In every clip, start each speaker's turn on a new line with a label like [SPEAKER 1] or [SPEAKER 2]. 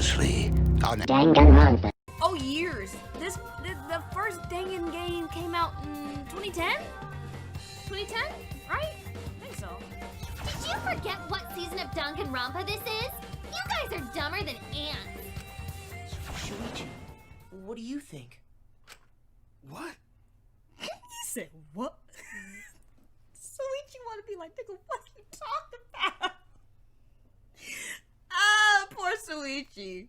[SPEAKER 1] previously on
[SPEAKER 2] Danganronpa.
[SPEAKER 3] Oh, years. The first Dangan game came out in 2010? 2010, right? I think so.
[SPEAKER 4] Did you forget what season of Danganronpa this is? You guys are dumber than ants.
[SPEAKER 5] Shuichi, what do you think?
[SPEAKER 1] what?
[SPEAKER 3] He said, what? Shuichi want to be like, nigga, what you talking about? Ah, poor Shuichi.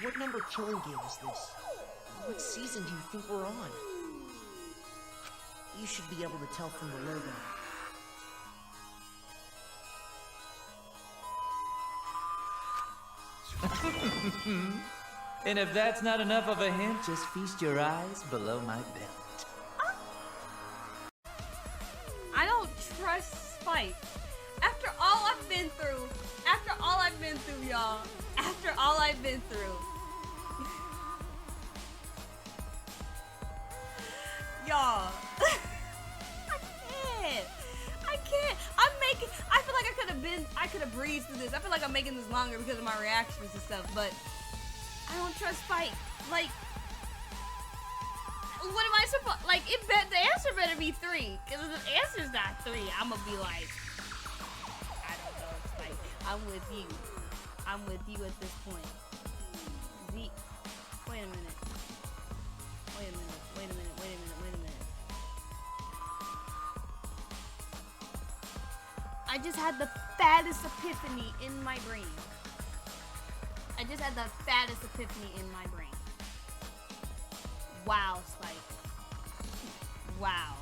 [SPEAKER 5] What number killing game is this? What season do you think we're on? You should be able to tell from the logo.
[SPEAKER 6] And if that's not enough of a hint, just feast your eyes below my belt.
[SPEAKER 3] I don't trust Spike. After all I've been through, y'all. After all I've been through. Y'all. I can't. I could have breezed through this. I feel like I'm making this longer because of my reactions and stuff, but I don't trust Spike. Like, what am I supposed, like, the answer better be 3, because if the answer's not 3, I'm gonna be like, I don't know, Spike. I'm with you at this point. Wait a minute. I just had the fattest epiphany in my brain. Wow, Spike. Wow.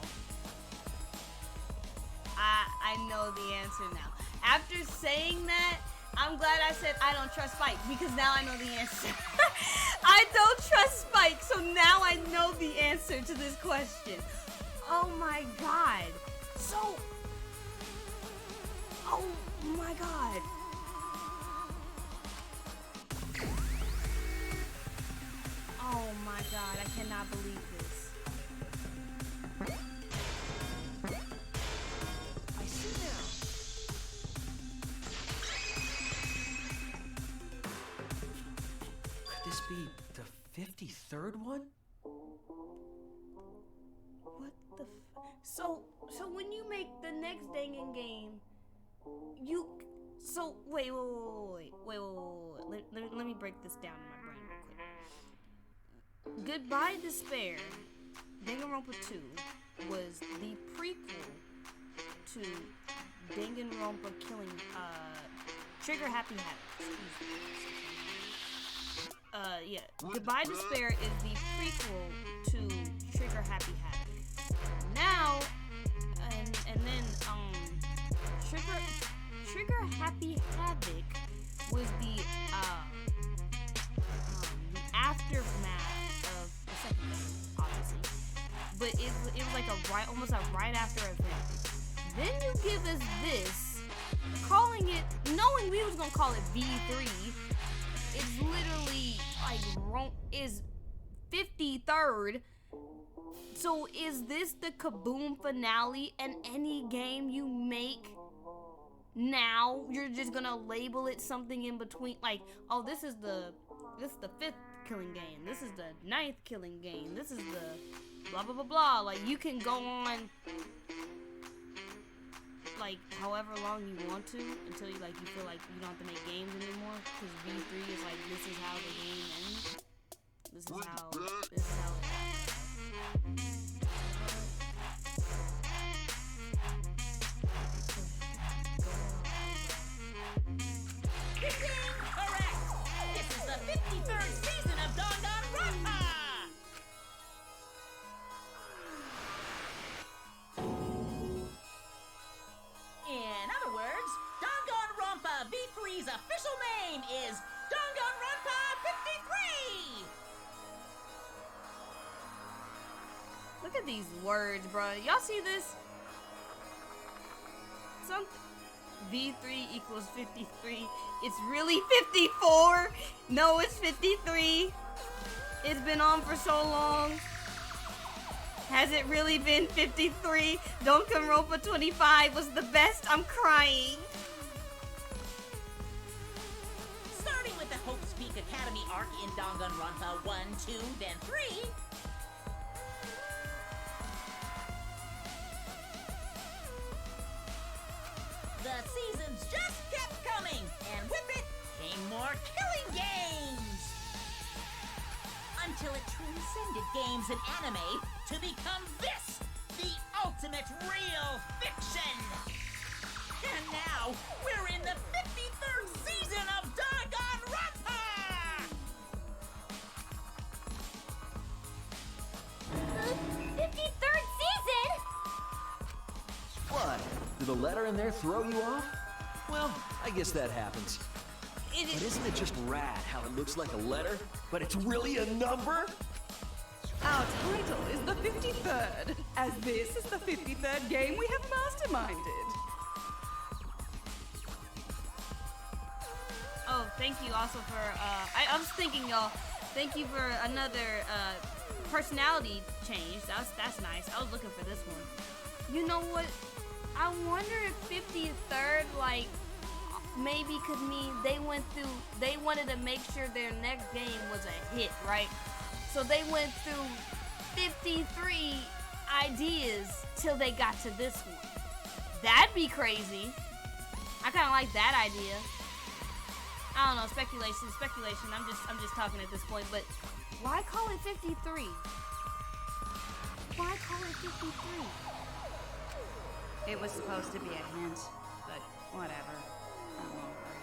[SPEAKER 3] I know the answer now. After saying that, I'm glad I said I don't trust Spike, because now I know the answer. I don't trust Spike, so now I know the answer to this question. Oh my god. Oh my god. Oh my god, I cannot believe this.
[SPEAKER 5] I see now. Could this be the 53rd one?
[SPEAKER 3] What the So when you make the next Dangan game, wait. Let me break this down in my brain real quick. Goodbye Despair, Danganronpa 2 was the prequel to Danganronpa killing Trigger Happy Habits. Yeah. Goodbye Despair is the prequel to Trigger Happy Habits. Now, and then Trigger Happy Havoc was the aftermath of the second game, obviously. But it was like almost a right after event. Then you give us this, calling it, knowing we was gonna call it V3. It's literally like is 53rd. So is this the Kaboom finale? And any game you make now, you're just gonna label it something in between, like, oh, this is the 5th killing game, this is the 9th killing game, this is the blah blah blah blah. Like, you can go on like however long you want to until you feel like you don't have to make games anymore, because V3 is like, this is how the game ends. This is how it happens.
[SPEAKER 7] Correct! This is the 53rd season of Danganronpa! In other words, Danganronpa V3's official name is Danganronpa 53!
[SPEAKER 3] Look at these words, bro. Y'all see this? V3 equals 53. It's really 54. No, it's 53. It's been on for so long. Has it really been 53? Danganronpa 25 was the best. I'm crying.
[SPEAKER 7] Starting with the Hope Speed in Danganronpa 1, 2, then 3. The seasons just kept coming, and with it came more killing games! Until it transcended games and anime to become this, the ultimate real fiction! And now, we're in the 53rd season of Danganronpa!
[SPEAKER 4] The 53rd season?
[SPEAKER 2] What? Did the letter in there throw you off? Well, I guess that happens. But isn't it just rad how it looks like a letter, but it's really a number?
[SPEAKER 8] Our title is the 53rd, as this is the 53rd game we have masterminded.
[SPEAKER 3] Oh, thank you also for, I was thinking, y'all, thank you for another, personality change. That's nice. I was looking for this one. You know what? I wonder if 53rd, like, maybe could mean they wanted to make sure their next game was a hit, right? So they went through 53 ideas till they got to this one. That'd be crazy. I kind of like that idea. I don't know, speculation. I'm just talking at this point, but why call it 53? Why call it 53?
[SPEAKER 8] It was supposed to be a hint, but whatever. I won't worry.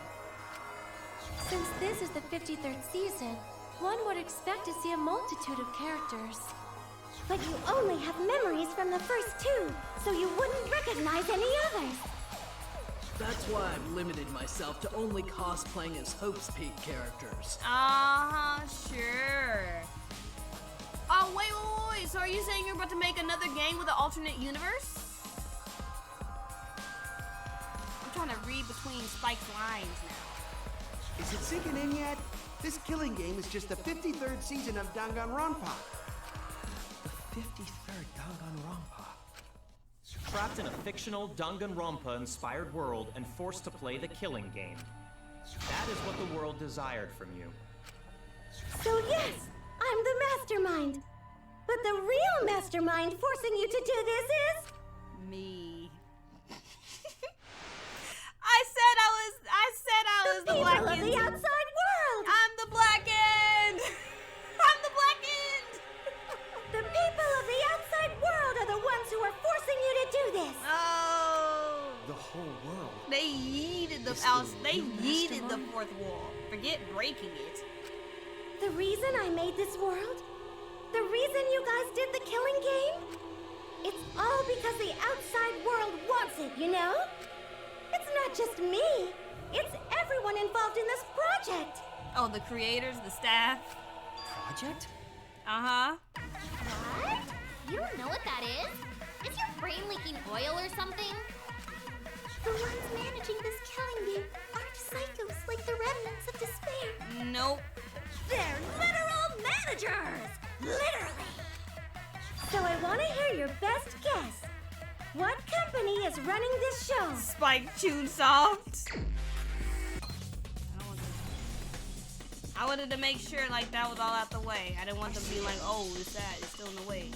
[SPEAKER 4] Since this is the 53rd season, one would expect to see a multitude of characters. But you only have memories from the first two, so you wouldn't recognize any others.
[SPEAKER 9] That's why I've limited myself to only cosplaying as Hope's Peak characters.
[SPEAKER 3] Sure. Oh, wait. So are you saying you're about to make another game with an alternate universe? I'm trying to read between Spike's lines now.
[SPEAKER 5] Is it sinking in yet? This killing game is just the 53rd season of Danganronpa.
[SPEAKER 10] The 53rd Danganronpa. Trapped in a fictional Danganronpa-inspired world and forced to play the killing game. That is what the world desired from you.
[SPEAKER 4] So yes, I'm the mastermind. But the real mastermind forcing you to do this is...
[SPEAKER 3] Me. I said I was the black
[SPEAKER 4] people of
[SPEAKER 3] end.
[SPEAKER 4] the outside world.
[SPEAKER 3] I'm the black end. I'm the black end.
[SPEAKER 4] The people of the outside world are the ones who are forcing you to do this.
[SPEAKER 3] Oh.
[SPEAKER 5] The whole world.
[SPEAKER 3] They yeeted the fourth wall. Forget breaking it.
[SPEAKER 4] The reason I made this world? The reason you guys did the killing game? It's all because the outside world wants it, you know? It's not just me. It's everyone involved in this project.
[SPEAKER 3] Oh, the creators, the staff.
[SPEAKER 5] Project?
[SPEAKER 3] Uh-huh.
[SPEAKER 4] What? You don't know what that is? Is your brain leaking oil or something? The ones managing this killing game aren't psychos like the remnants of despair.
[SPEAKER 3] Nope.
[SPEAKER 4] They're literal managers! Literally! So I want to hear your best guess. What company is running this show?
[SPEAKER 3] Spike Chunsoft. I wanted to make sure like that was all out the way. I didn't want them to be like, oh, it's that, it's still in the way.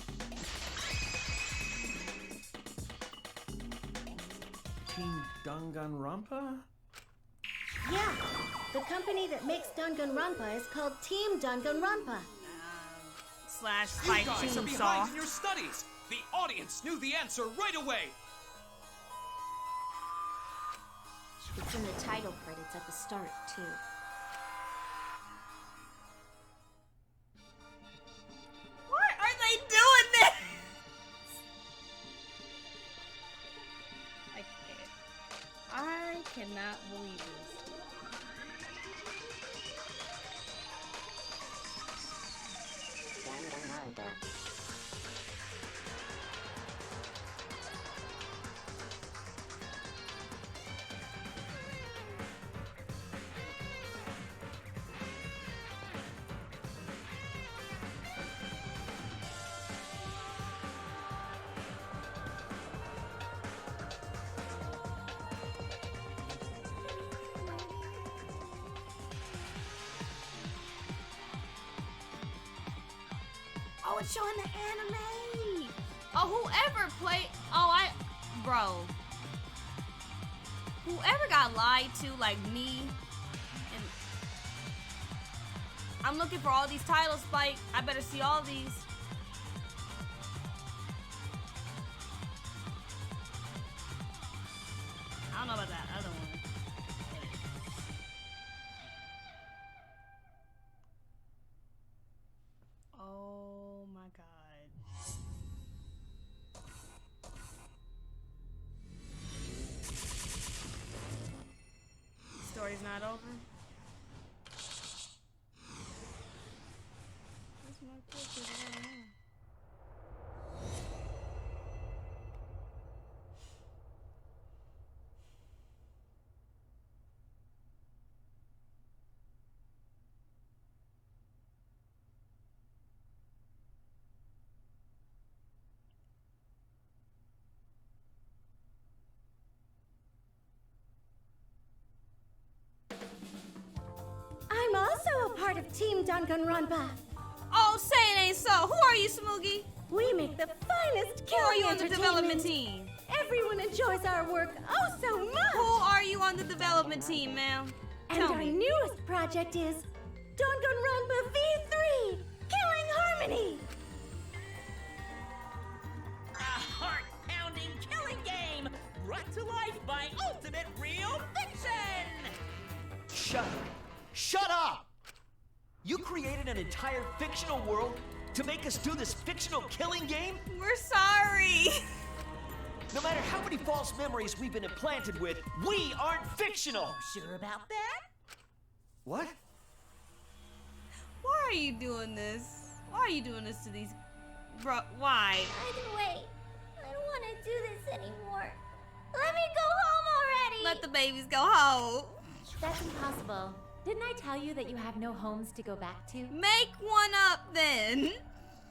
[SPEAKER 10] Team Danganronpa?
[SPEAKER 4] Yeah, the company that makes Danganronpa is called Team Danganronpa.
[SPEAKER 3] Slash Spike
[SPEAKER 11] You guys are behind in
[SPEAKER 3] Chunsoft.
[SPEAKER 11] your studies! The audience knew the answer right away!
[SPEAKER 4] It's in the title credits at the start, too.
[SPEAKER 3] Why are they doing this? I cannot believe this. it's showing the anime. Oh, whoever played. Bro. Whoever got lied to, like me, and I'm looking for all these titles, Spike. I better see all these. I don't know about that other one. Oh my god. Story's not over. Where's my picture? I don't know.
[SPEAKER 4] I'm also a part of Team Danganronpa.
[SPEAKER 3] Oh, say it ain't so. Who are you, Smoogie?
[SPEAKER 4] We make the finest
[SPEAKER 3] Who are
[SPEAKER 4] killing
[SPEAKER 3] you on the
[SPEAKER 4] entertainment.
[SPEAKER 3] development team?
[SPEAKER 4] Everyone enjoys our work oh so much.
[SPEAKER 3] Who are you on the development team, ma'am?
[SPEAKER 4] And
[SPEAKER 3] Tell
[SPEAKER 4] our
[SPEAKER 3] me.
[SPEAKER 4] newest project is Danganronpa V3, Killing Harmony.
[SPEAKER 7] A heart-pounding killing game brought to life by Ultimate Real Fiction!
[SPEAKER 2] Shut up! You created an entire fictional world to make us do this fictional killing game?
[SPEAKER 3] We're sorry.
[SPEAKER 2] No matter how many false memories we've been implanted with, we aren't fictional!
[SPEAKER 7] Sure about that?
[SPEAKER 2] What?
[SPEAKER 3] Why are you doing this? Why are you doing this to these... Bro, why?
[SPEAKER 4] I can wait. I don't want to do this anymore. Let me go home already.
[SPEAKER 3] Let the babies go home.
[SPEAKER 12] That's impossible. Didn't I tell you that you have no homes to go back to?
[SPEAKER 3] Make one up then.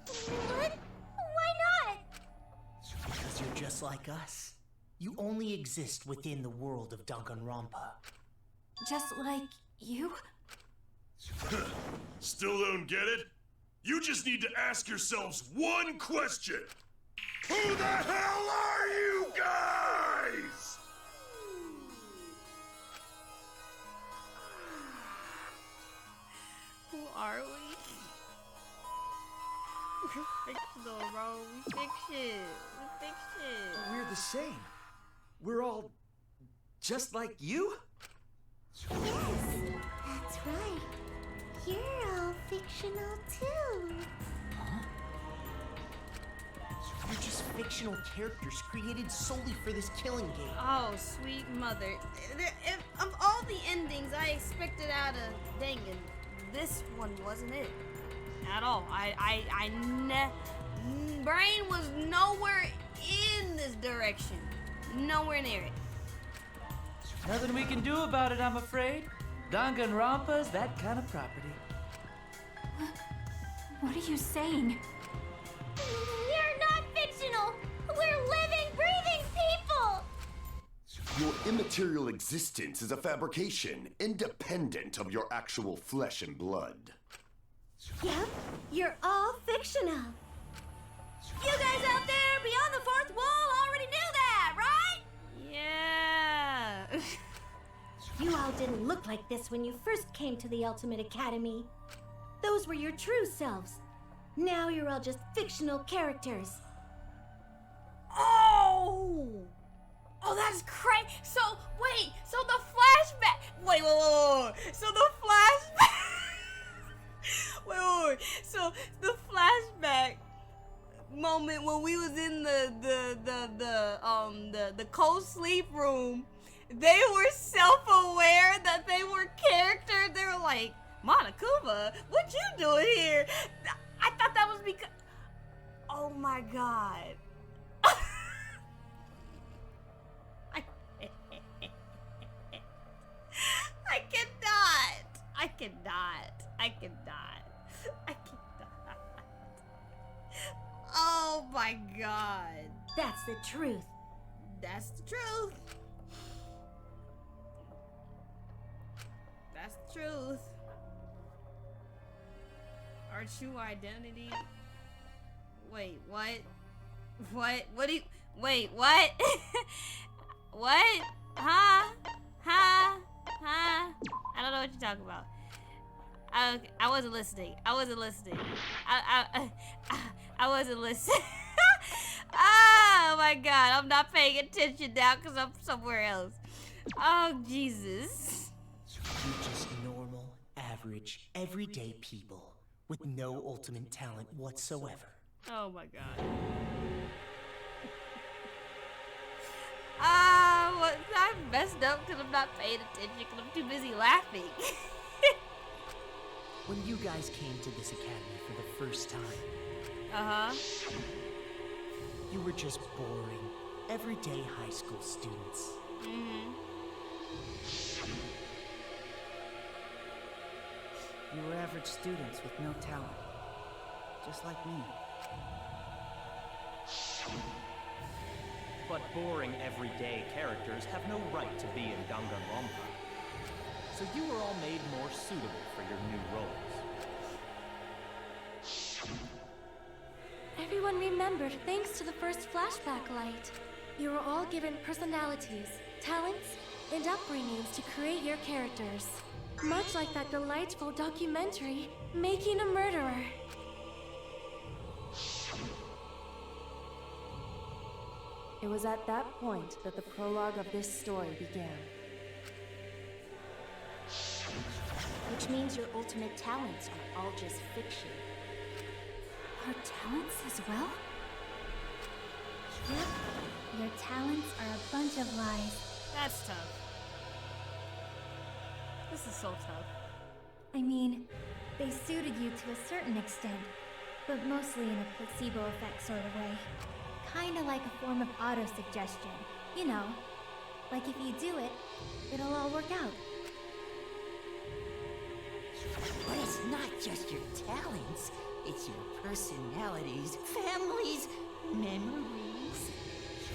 [SPEAKER 4] What? Why not?
[SPEAKER 5] Because you're just like us. You only exist within the world of Danganronpa.
[SPEAKER 12] Just like you?
[SPEAKER 13] Still don't get it? You just need to ask yourselves one question. Who the hell are you guys?
[SPEAKER 3] Who are we? We're fictional, bro. We fiction. We fiction.
[SPEAKER 2] We're the same. We're all just like you?
[SPEAKER 4] Yes, that's right. You're all fictional too.
[SPEAKER 5] You're just fictional characters created solely for this killing game.
[SPEAKER 3] Oh, sweet mother. Of all the endings I expected out of Dangan, this one wasn't it. At all. Brain was nowhere in this direction. Nowhere near it.
[SPEAKER 6] Nothing we can do about it, I'm afraid. Danganronpa's that kind of property.
[SPEAKER 12] What are you saying?
[SPEAKER 4] We're not fictional. We're living, breathing people.
[SPEAKER 13] Your immaterial existence is a fabrication, independent of your actual flesh and blood.
[SPEAKER 4] Yep, you're all fictional. You guys out there beyond the fourth wall already knew that, right?
[SPEAKER 3] Yeah.
[SPEAKER 4] You all didn't look like this when you first came to the Ultimate Academy. Those were your true selves. Now you're all just fictional characters.
[SPEAKER 3] Oh! Oh, that's crazy. So, wait. So the flashback. Wait. So the flashback. wait. So the flashback moment when we was in the co-sleep room, they were self-aware that they were characters. They were like, Monokuma, what you doing here? I thought that was because... Oh my god. I cannot. Oh my god.
[SPEAKER 4] That's the truth.
[SPEAKER 3] That's the truth. That's the truth. Our true identity Wait, what? What? What do you... Wait, what? What? Huh? Huh? Huh? I don't know what you're talking about. I wasn't listening. I wasn't listening. I wasn't listening. Oh my god, I'm not paying attention now because I'm somewhere else. Oh, Jesus.
[SPEAKER 5] You're just normal, average, everyday people with no ultimate talent whatsoever.
[SPEAKER 3] Oh my god. I messed up because I'm not paying attention because I'm too busy laughing.
[SPEAKER 5] When you guys came to this academy for the first time, you were just boring, everyday high school students.
[SPEAKER 6] You were average students with no talent. Just like me.
[SPEAKER 10] But boring, everyday characters have no right to be in Danganronpa. So you were all made more suitable for your new roles.
[SPEAKER 14] Everyone remembered thanks to the first flashback light. You were all given personalities, talents, and upbringings to create your characters. Much like that delightful documentary, Making a Murderer. It was at that point that the prologue of this story began.
[SPEAKER 4] Which means your ultimate talents are all just fiction.
[SPEAKER 14] Our talents as well?
[SPEAKER 4] Yep. Your talents are a bunch of lies.
[SPEAKER 3] That's tough. This is so tough.
[SPEAKER 4] I mean, they suited you to a certain extent, but mostly in a placebo effect sort of way. Kinda like a form of auto-suggestion. You know, like if you do it, it'll all work out.
[SPEAKER 7] But it's not just your talents, it's your personalities, families, memories.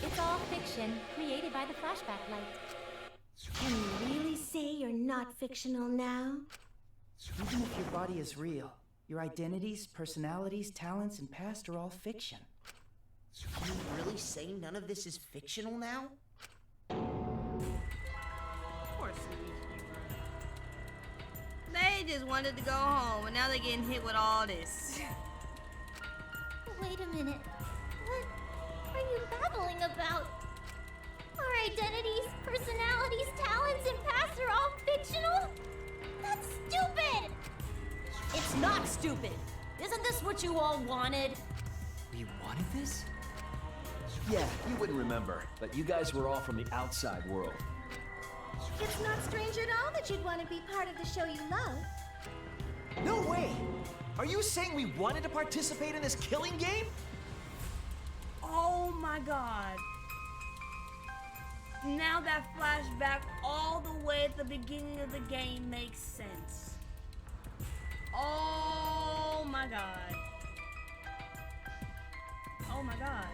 [SPEAKER 14] It's all fiction, created by the flashback light.
[SPEAKER 4] Can you really say you're not fictional now?
[SPEAKER 6] Even if your body is real, your identities, personalities, talents, and past are all fiction.
[SPEAKER 5] Can you really say none of this is fictional now?
[SPEAKER 3] Of course they just wanted to go home, and now they're getting hit with all this.
[SPEAKER 4] Wait a minute. What are you babbling about? Our identities, personalities, talents, and pasts are all fictional? That's stupid!
[SPEAKER 7] It's not stupid. Isn't this what you all wanted?
[SPEAKER 2] We wanted this? Yeah, you wouldn't remember, but you guys were all from the outside world.
[SPEAKER 4] It's not strange at all that you'd want to be part of the show you love.
[SPEAKER 2] No way! Are you saying we wanted to participate in this killing game?
[SPEAKER 3] Oh my god. Now that flashback all the way at the beginning of the game makes sense. Oh my god. Oh my god.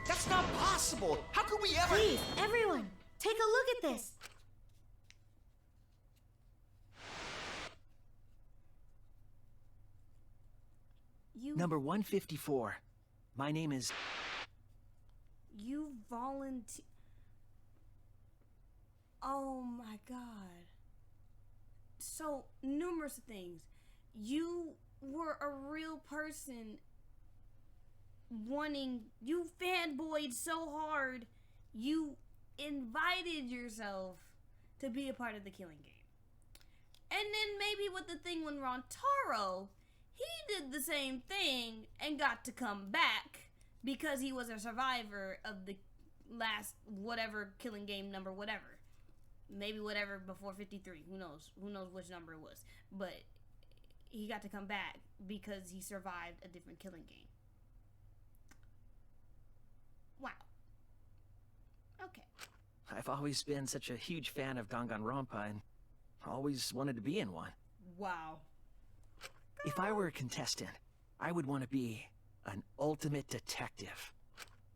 [SPEAKER 2] That's not possible! How could we ever—
[SPEAKER 4] Please, everyone, take a look at this.
[SPEAKER 2] Number 154. My name is...
[SPEAKER 3] You volunteer... Oh my god. So, numerous things. You were a real person wanting... You fanboyed so hard, you invited yourself to be a part of the killing game. And then maybe with the thing when Rontaro, he did the same thing and got to come back because he was a survivor of the last whatever killing game number whatever. Maybe whatever before 53. Who knows? Who knows which number it was. But he got to come back because he survived a different killing game. Wow. Okay.
[SPEAKER 2] I've always been such a huge fan of Danganronpa and always wanted to be in one.
[SPEAKER 3] Wow.
[SPEAKER 2] If I were a contestant, I would want to be an ultimate detective.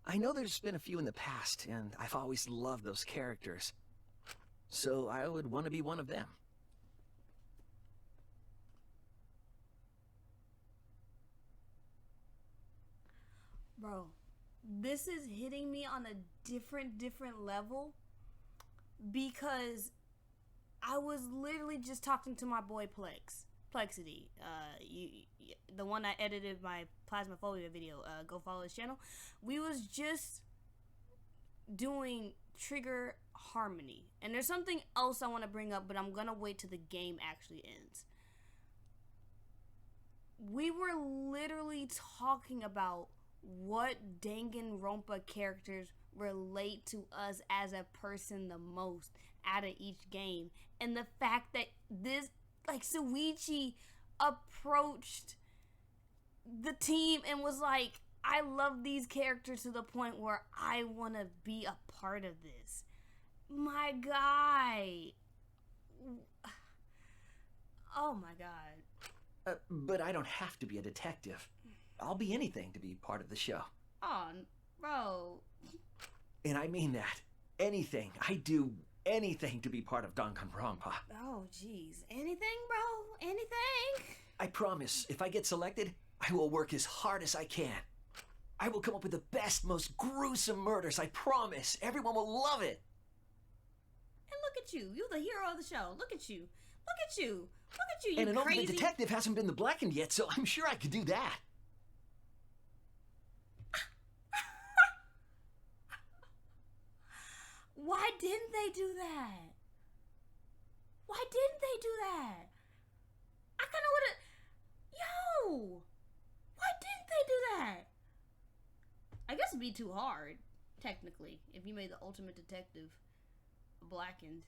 [SPEAKER 2] I know there's been a few in the past, and I've always loved those characters. So I would want to be one of them.
[SPEAKER 3] Bro, this is hitting me on a different level because I was literally just talking to my boy Plexity, the one I edited my Plasmaphobia video. Go follow his channel. We was just doing trigger harmony, and there's something else I want to bring up, but I'm gonna wait till the game actually ends. We were literally talking about what Danganronpa characters relate to us as a person the most out of each game, and the fact that this, like, Suichi approached the team and was like, I love these characters to the point where I want to be a part of this. My guy. Oh my god.
[SPEAKER 2] But I don't have to be a detective. I'll be anything to be part of the show.
[SPEAKER 3] Oh, bro.
[SPEAKER 2] And I mean that. Anything. I do anything to be part of Danganronpa.
[SPEAKER 3] Oh, jeez. Anything, bro? Anything?
[SPEAKER 2] I promise, if I get selected, I will work as hard as I can. I will come up with the best, most gruesome murders, I promise. Everyone will love it.
[SPEAKER 3] And look at you. You're the hero of the show. Look at you. Look at you. Look at you, you
[SPEAKER 2] and an
[SPEAKER 3] crazy...
[SPEAKER 2] ultimate detective hasn't been the Blackened yet, so I'm sure I could do that.
[SPEAKER 3] Why didn't they do that? Why didn't they do that? I kind of would have... Yo! Why didn't they do that? I guess it'd be too hard, technically, if you made the ultimate detective Blackened.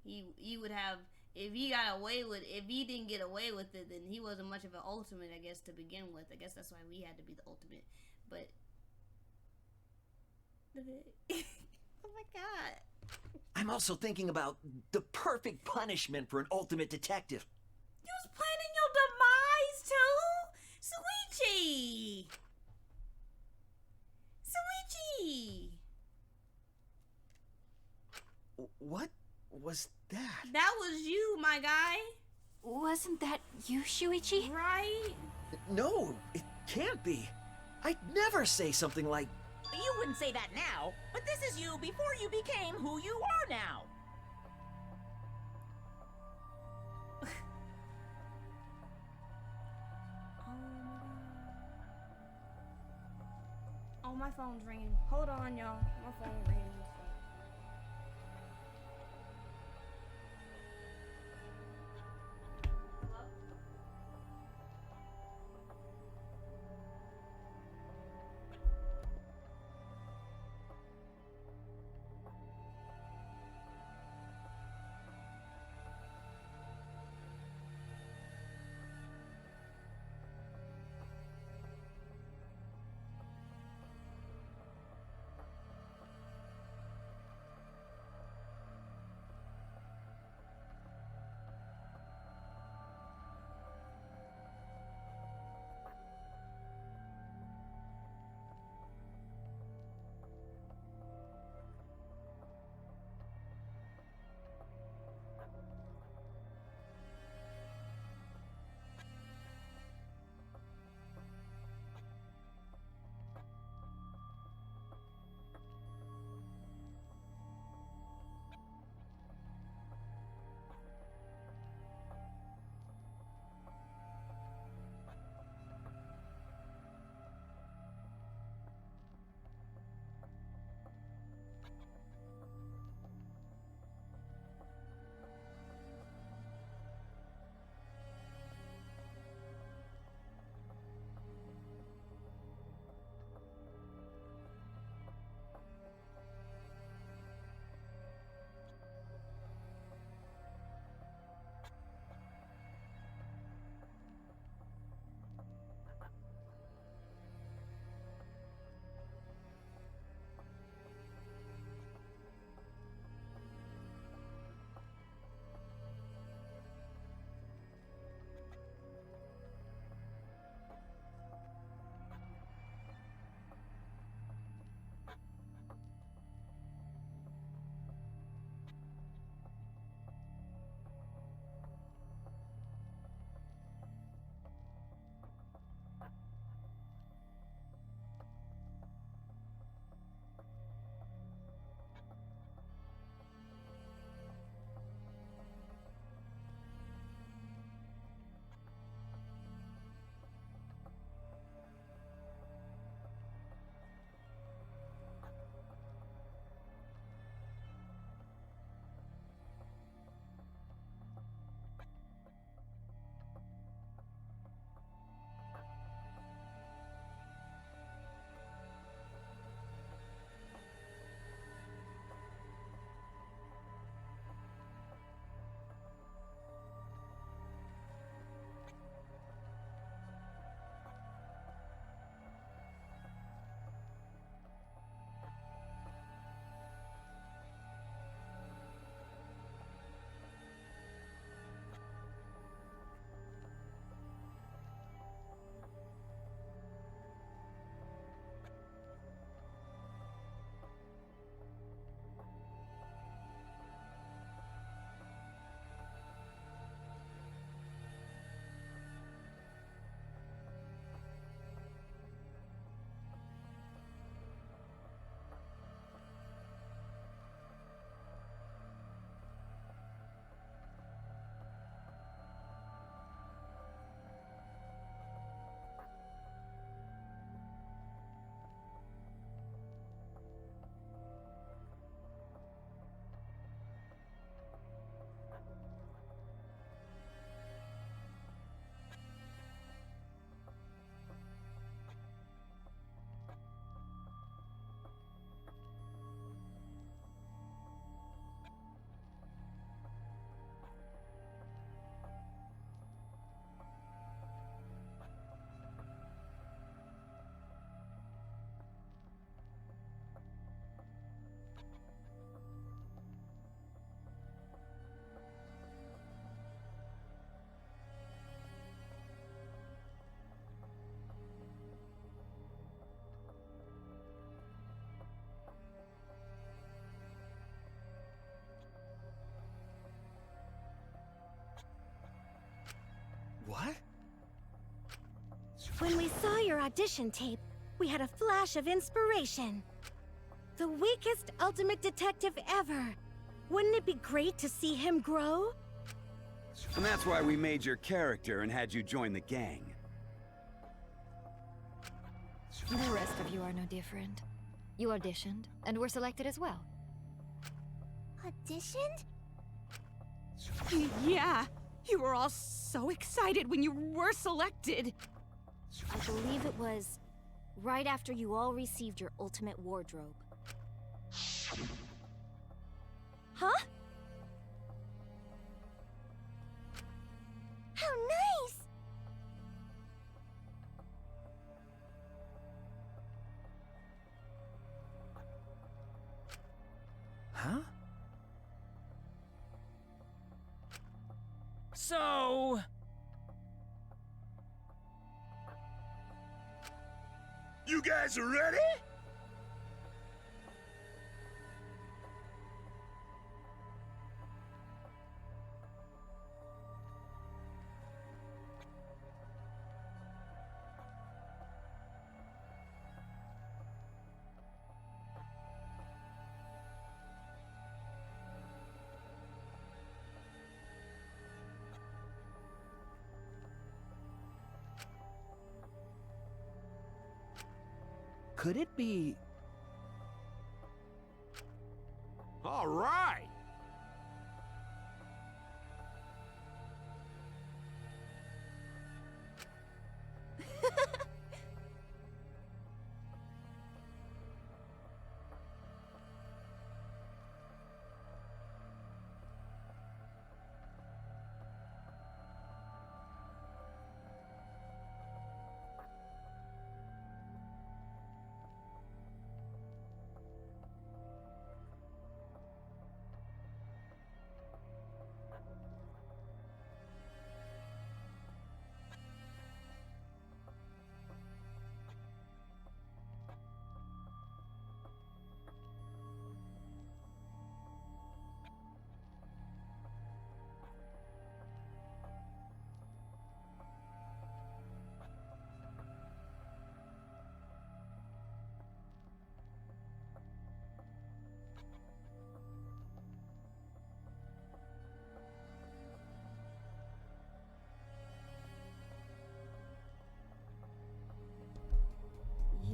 [SPEAKER 3] He would have... If he got away with... If he didn't get away with it, then he wasn't much of an ultimate, I guess, to begin with. I guess that's why we had to be the ultimate. But... Oh my god.
[SPEAKER 2] I'm also thinking about the perfect punishment for an ultimate detective.
[SPEAKER 3] You was planning your demise, too? Suichi! Suichi!
[SPEAKER 2] What was that?
[SPEAKER 3] That was you, my guy.
[SPEAKER 14] Wasn't that you, Shuichi?
[SPEAKER 3] Right?
[SPEAKER 2] No, it can't be. I'd never say something like...
[SPEAKER 7] You wouldn't say that now, but this is you before you became who you are now.
[SPEAKER 3] Oh, my phone's ringing. Hold on, y'all. My phone's ringing.
[SPEAKER 4] your audition tape, we had a flash of inspiration. The weakest ultimate detective ever. Wouldn't it be great to see him grow?
[SPEAKER 15] And that's why we made your character and had you join the gang.
[SPEAKER 16] The rest of you are no different. You auditioned, and were selected as well.
[SPEAKER 4] Auditioned?
[SPEAKER 8] Yeah, you were all so excited when you were selected.
[SPEAKER 17] I believe it was right after you all received your ultimate wardrobe.
[SPEAKER 4] Huh? How nice!
[SPEAKER 2] Huh?
[SPEAKER 18] So...
[SPEAKER 13] You guys are ready?
[SPEAKER 2] Could it be...
[SPEAKER 13] All right.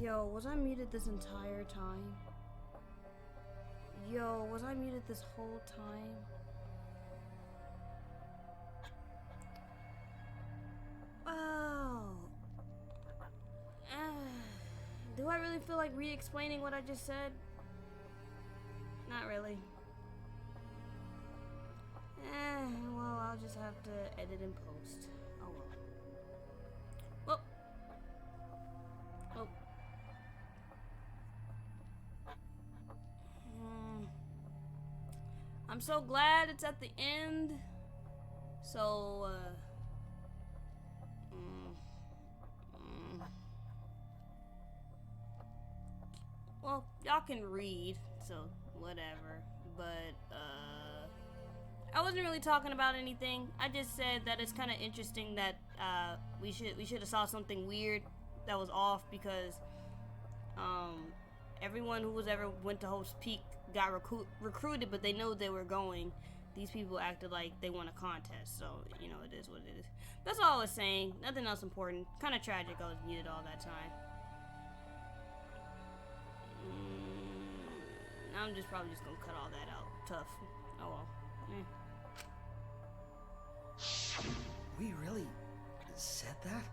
[SPEAKER 3] Yo, was I muted this entire time? Yo, was I muted this whole time? Oh. Do I really feel like re-explaining what I just said? Not really. Well, I'll just have to edit and post. Oh well. Oh. I'm so glad it's at the end. So, well, y'all can read, so whatever. But, I wasn't really talking about anything. I just said that it's kind of interesting that, we should have saw something weird that was off because, everyone who was ever went to Hope's Peak got recruited, but they know they were going. These people acted like they won a contest, so, you know, it is what it is. That's all I was saying. Nothing else important. Kind of tragic I was muted all that time. I'm just probably just gonna cut all that out. Tough. Oh well.
[SPEAKER 2] We really said that?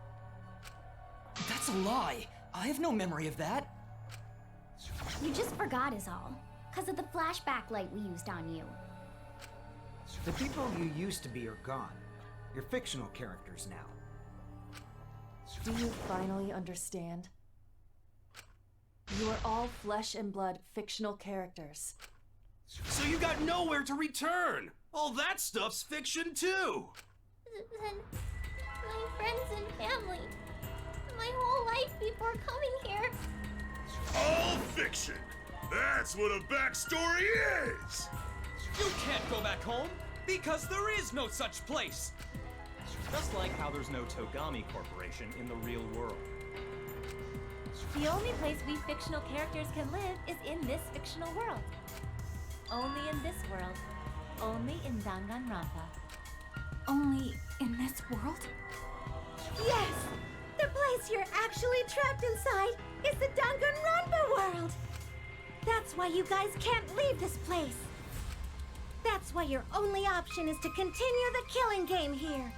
[SPEAKER 5] That's a lie! I have no memory of that!
[SPEAKER 19] You just forgot is all. Because of the flashback light we used on you.
[SPEAKER 20] The people you used to be are gone. You're fictional characters now.
[SPEAKER 8] Do you finally understand? You are all flesh and blood fictional characters.
[SPEAKER 11] So you got nowhere to return! All that stuff's fiction too!
[SPEAKER 14] Then my friends and family. My whole life before coming here.
[SPEAKER 13] All fiction! That's what a backstory is!
[SPEAKER 18] You can't go back home, because there is no such place!
[SPEAKER 10] Just like how there's no Togami Corporation in the real world.
[SPEAKER 8] The only place we fictional characters can live is in this fictional world. Only in this world. Only in Danganronpa.
[SPEAKER 4] Only in this world? Yes! The place you're actually trapped inside is the Danganronpa world! That's why you guys can't leave this place! That's why your only option is to continue the killing game here!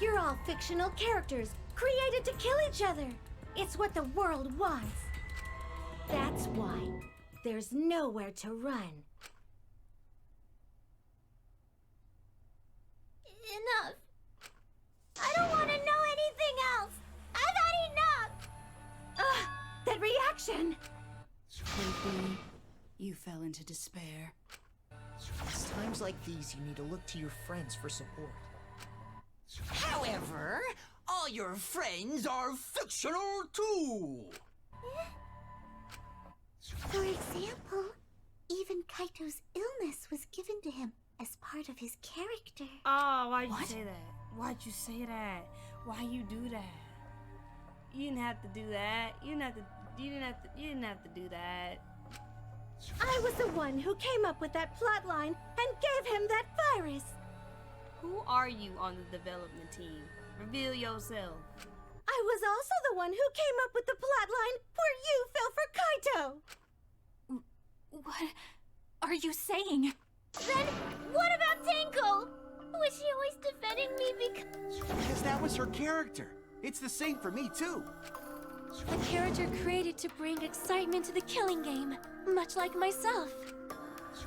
[SPEAKER 4] You're all fictional characters, created to kill each other! It's what the world wants! That's why there's nowhere to run.
[SPEAKER 19] Enough. I don't want to know anything else. I've had enough.
[SPEAKER 4] Ugh, that reaction!
[SPEAKER 21] Lately, you fell into despair.
[SPEAKER 5] It's times like these you need to look to your friends for support.
[SPEAKER 7] However, all your friends are fictional too.
[SPEAKER 19] For example, even Kaito's illness was given to him as part of his character.
[SPEAKER 3] Oh, why'd you say that? Why'd you say that? Why you do that? You didn't have to do that. You didn't have to do that.
[SPEAKER 4] I was the one who came up with that plot line and gave him that virus.
[SPEAKER 3] Who are you on the development team? Reveal yourself.
[SPEAKER 4] I was also the one who came up with the plot line where you fell for Kaito.
[SPEAKER 19] What are you saying? Then what about Tinkle? Was she always defending me
[SPEAKER 1] Because that was her character. It's the same for me, too.
[SPEAKER 14] A character created to bring excitement to the killing game, much like myself.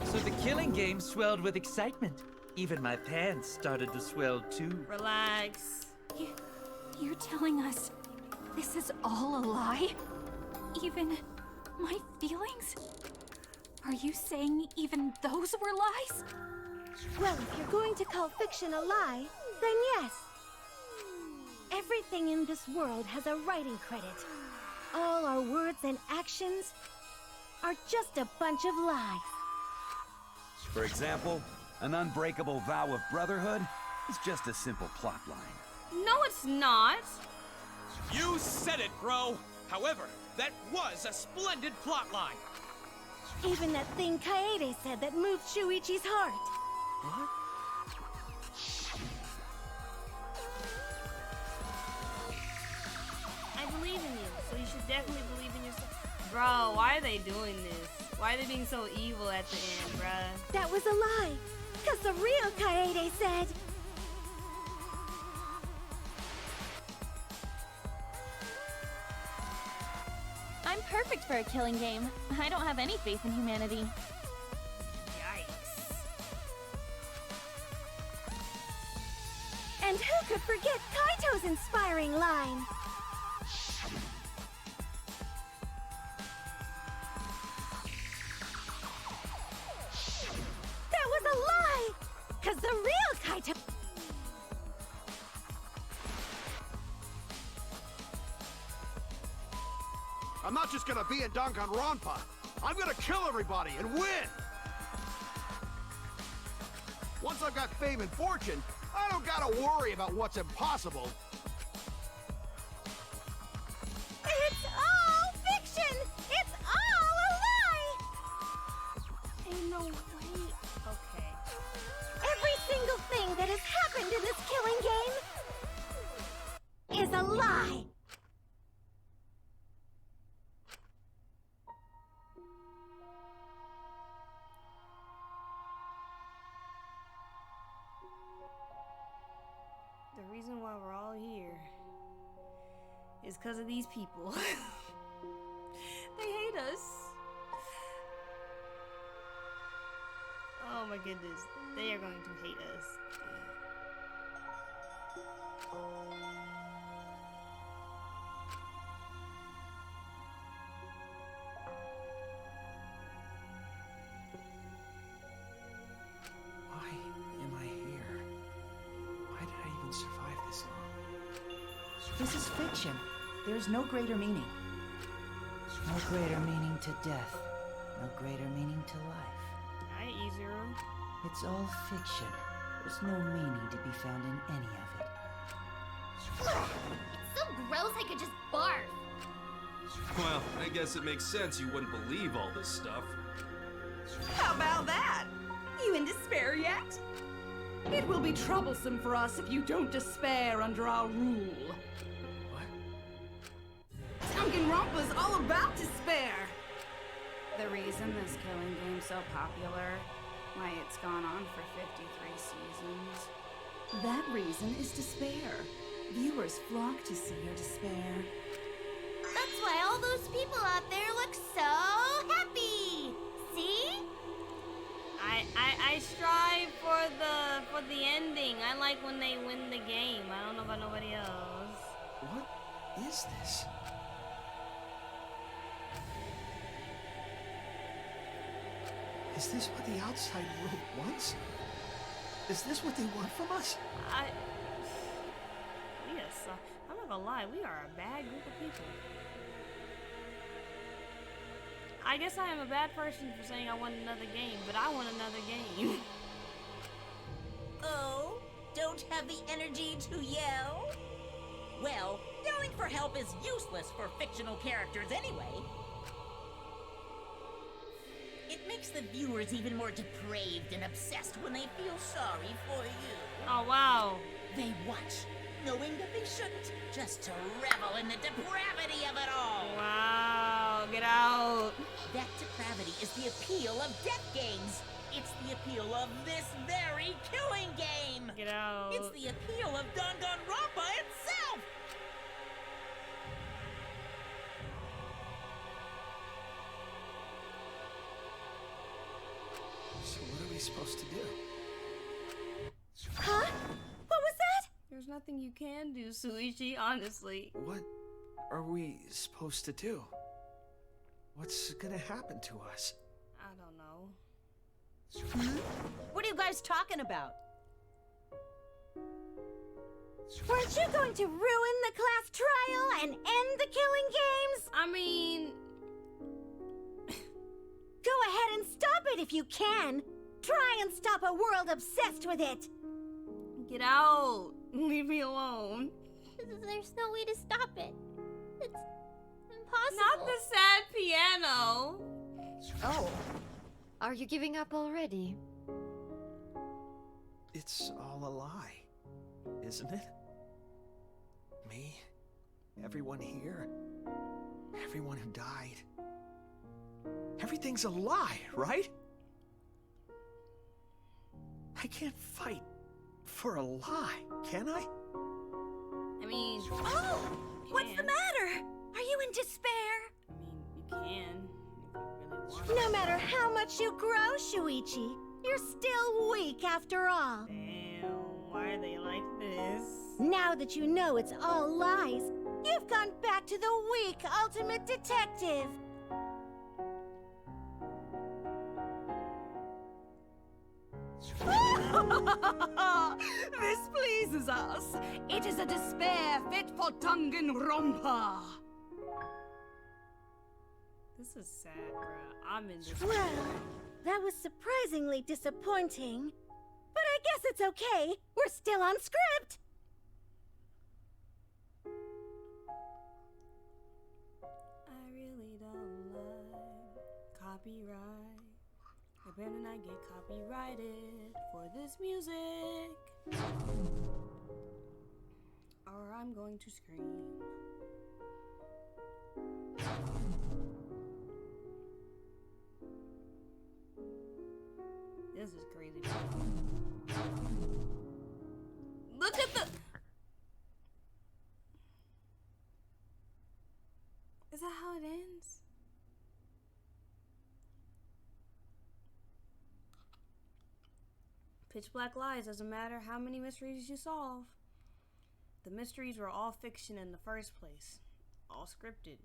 [SPEAKER 2] So the killing game swelled with excitement. Even my pants started to swell too.
[SPEAKER 3] Relax.
[SPEAKER 19] You're telling us this is all a lie? Even my feelings? Are you saying even those were lies?
[SPEAKER 4] Well, if you're going to call fiction a lie, then yes. Everything in this world has a writing credit. All our words and actions are just a bunch of lies.
[SPEAKER 15] For example, an unbreakable vow of brotherhood is just a simple plot line.
[SPEAKER 3] No, it's not.
[SPEAKER 18] You said it, bro. However, that was a splendid plotline.
[SPEAKER 4] Even that thing Kaede said that moved Shuichi's heart.
[SPEAKER 2] What?
[SPEAKER 3] I believe in you, so you should definitely believe in yourself. Bro, why are they doing this? Why are they being so evil at the end, bruh?
[SPEAKER 4] That was a lie, because the real Kaede said...
[SPEAKER 8] I'm perfect for a killing game. I don't have any faith in humanity.
[SPEAKER 3] Yikes.
[SPEAKER 4] And who could forget Kaito's inspiring line? That was a lie! Because the real Kaito...
[SPEAKER 1] I'm not just gonna be in Danganronpa. I'm gonna kill everybody and win! Once I've got fame and fortune, I don't gotta worry about what's impossible.
[SPEAKER 4] It's all fiction! It's all a lie!
[SPEAKER 3] Ain't no way. Okay.
[SPEAKER 4] Every single thing that has happened in this killing game is a lie!
[SPEAKER 3] The reason why we're all here is because of these people. They hate us. Oh my goodness. They are going to hate us.
[SPEAKER 2] Why am I here? Why did I even survive this long?
[SPEAKER 6] This is fiction. There's no greater meaning. No greater meaning to death. No greater meaning to life.
[SPEAKER 3] Alright, Izuru.
[SPEAKER 6] It's all fiction. There's no meaning to be found in any of it.
[SPEAKER 19] It's so gross I could just barf.
[SPEAKER 11] Well, I guess it makes sense you wouldn't believe all this stuff.
[SPEAKER 9] How about that? You in despair yet? It will be troublesome for us if you don't despair under our rule.
[SPEAKER 2] What?
[SPEAKER 9] Danganronpa's all about despair. The reason this killing game's so popular, why it's gone on for 53 seasons. That reason is despair. Viewers flock to see your despair.
[SPEAKER 4] That's why all those people out there look so happy. See?
[SPEAKER 3] I strive for the ending. I like when they win the game. I don't know about nobody else.
[SPEAKER 2] What is this? Is this what the outside world wants? Is this what they want from us?
[SPEAKER 3] Yes, I'm not gonna lie, we are a bad group of people. I guess I am a bad person for saying I want another game, but I want another game.
[SPEAKER 7] Oh, don't have the energy to yell? Well, yelling for help is useless for fictional characters anyway. It makes the viewers even more depraved and obsessed when they feel sorry for you.
[SPEAKER 3] Oh, wow.
[SPEAKER 7] They watch, knowing that they shouldn't, just to revel in the depravity of it all.
[SPEAKER 3] Wow, get out.
[SPEAKER 7] That depravity is the appeal of death games. It's the appeal of this very killing game.
[SPEAKER 3] Get out.
[SPEAKER 7] It's the appeal of Danganronpa itself.
[SPEAKER 2] So what are we supposed to do?
[SPEAKER 4] Huh? What was that?
[SPEAKER 3] There's nothing you can do, Suichi, honestly.
[SPEAKER 2] What are we supposed to do? What's gonna happen to us?
[SPEAKER 3] I don't know.
[SPEAKER 9] What are you guys talking about?
[SPEAKER 4] Weren't you going to ruin the class trial and end the killing games?
[SPEAKER 3] I mean...
[SPEAKER 4] Go ahead and stop it if you can. Try and stop a world obsessed with it.
[SPEAKER 3] Get out. Leave me alone.
[SPEAKER 12] There's no way to stop it. It's impossible.
[SPEAKER 3] Not the sad piano.
[SPEAKER 16] Oh. Are you giving up already?
[SPEAKER 2] It's all a lie, isn't it? Me, everyone here, everyone who died. Everything's a lie, right? I can't fight for a lie, can I?
[SPEAKER 3] I mean...
[SPEAKER 4] Oh! What's the matter? Are you in despair?
[SPEAKER 3] I mean, you can.
[SPEAKER 4] No matter how much you grow, Shuichi, you're still weak after all.
[SPEAKER 3] Damn, why are they like this?
[SPEAKER 4] Now that you know it's all lies, you've gone back to the weak ultimate detective.
[SPEAKER 9] This pleases us. It is a despair fit for Danganronpa.
[SPEAKER 3] This is sad, bruh. I'm in this.
[SPEAKER 4] Well, that was surprisingly disappointing. But I guess it's okay. We're still on script.
[SPEAKER 3] I really don't like copyright. I better not get copyrighted for this music, or I'm going to scream. This is crazy. Look at the... Is that how it ends? Pitch black lies, doesn't matter how many mysteries you solve. The mysteries were all fiction in the first place. All scripted.